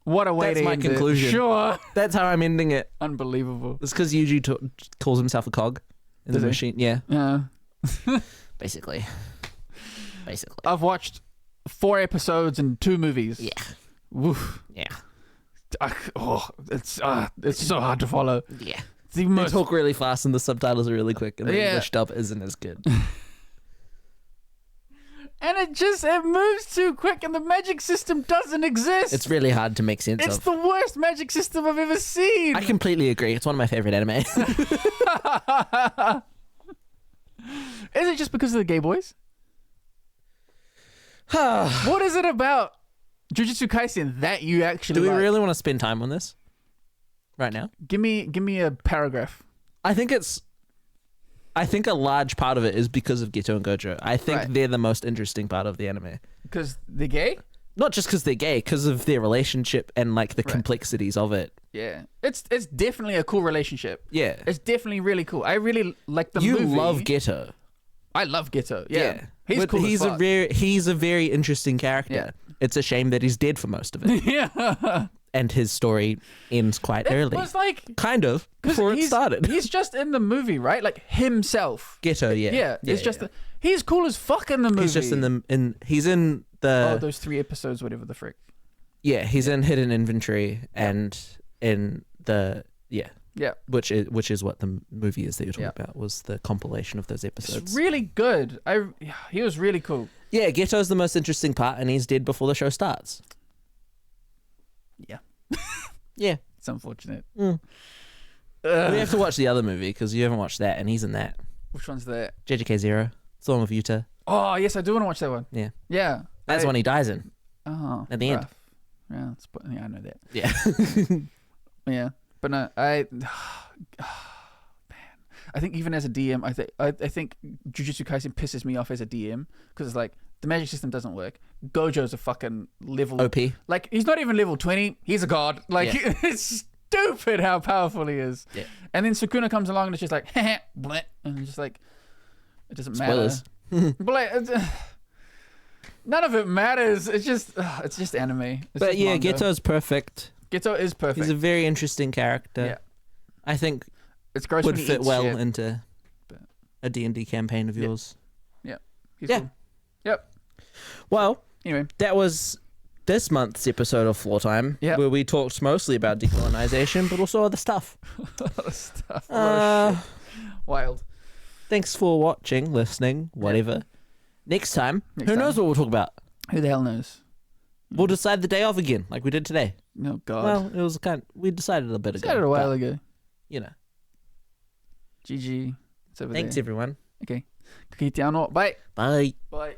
what a way that's to my end conclusion. It. Sure. That's how I'm ending it. Unbelievable. It's because Yuji calls himself a cog in the machine. Yeah. Yeah. Basically. I've watched 4 episodes and 2 movies. Yeah. Woof. Yeah. It's so hard to follow. Yeah. They talk really fast and the subtitles are really quick and the English dub isn't as good. And it moves too quick and the magic system doesn't exist. It's really hard to make sense of. It's the worst magic system I've ever seen. I completely agree. It's one of my favorite anime. Is it just because of the gay boys? What is it about Jujutsu Kaisen that you actually Do we like? really want to spend time on this right now? Give me a paragraph. I think a large part of it is because of Geto and Gojo. I think they're the most interesting part of the anime. Because they're gay? Not just because they're gay, because of their relationship and like the complexities of it. Yeah. It's definitely a cool relationship. Yeah. It's definitely really cool. I really like the movie. You love Geto. I love Geto. Yeah. He's But cool as fuck. he's a very interesting character. Yeah. It's a shame that he's dead for most of it. Yeah. And his story ends quite early. It was like... Kind of, before it started. He's just in the movie, right? Like himself. Geto, yeah. Yeah. It's just... He's cool as fuck in the movie. He's just he's in the... Oh, those 3 episodes, whatever the frick. Yeah, he's in Hidden Inventory and in the... Yeah. Yeah. Which is what the movie is that you're talking about, was the compilation of those episodes. It's really good. He was really cool. Yeah, Geto's the most interesting part and he's dead before the show starts. Yeah. Yeah. It's unfortunate. We have to watch the other movie because you haven't watched that and he's in that. Which one's that? JJK Zero. It's the one with Yuta. Oh, yes, I do want to watch that one. Yeah. Yeah. That's the one he dies in. Oh. At the end. Yeah, I know that. Yeah. Yeah. But no, man. I think even as a DM, I think Jujutsu Kaisen pisses me off as a DM because it's like the magic system doesn't work. Gojo's a fucking level OP. Like he's not even level 20. He's a god. Like it's stupid how powerful he is. Yeah. And then Sukuna comes along and it's just like bleh, and it's just like it doesn't matter. Spoilers. But like, none of it matters. It's just anime. It's But just yeah, manga. Geto's perfect. Geto is perfect. He's a very interesting character. Yeah. I think It's gross would when he fit eats well shit. into But- a D&D campaign of yours. He's Yeah. cool. Yep. Well, Anyway. that was this month's episode of Floor Time, Yep. where we talked mostly about decolonisation, but also other stuff. Stuff. A lot of shit. Wild. Thanks for watching, listening, whatever. Next time, Next who time. knows what we'll talk about? Who the hell knows? We'll decide the day off again, like we did today. No God. Well, it was we decided a bit ago. Decided a while but, ago. You know. GG. It's over Thanks, there. everyone. Okay. Kiki te anō. Bye. Bye. Bye.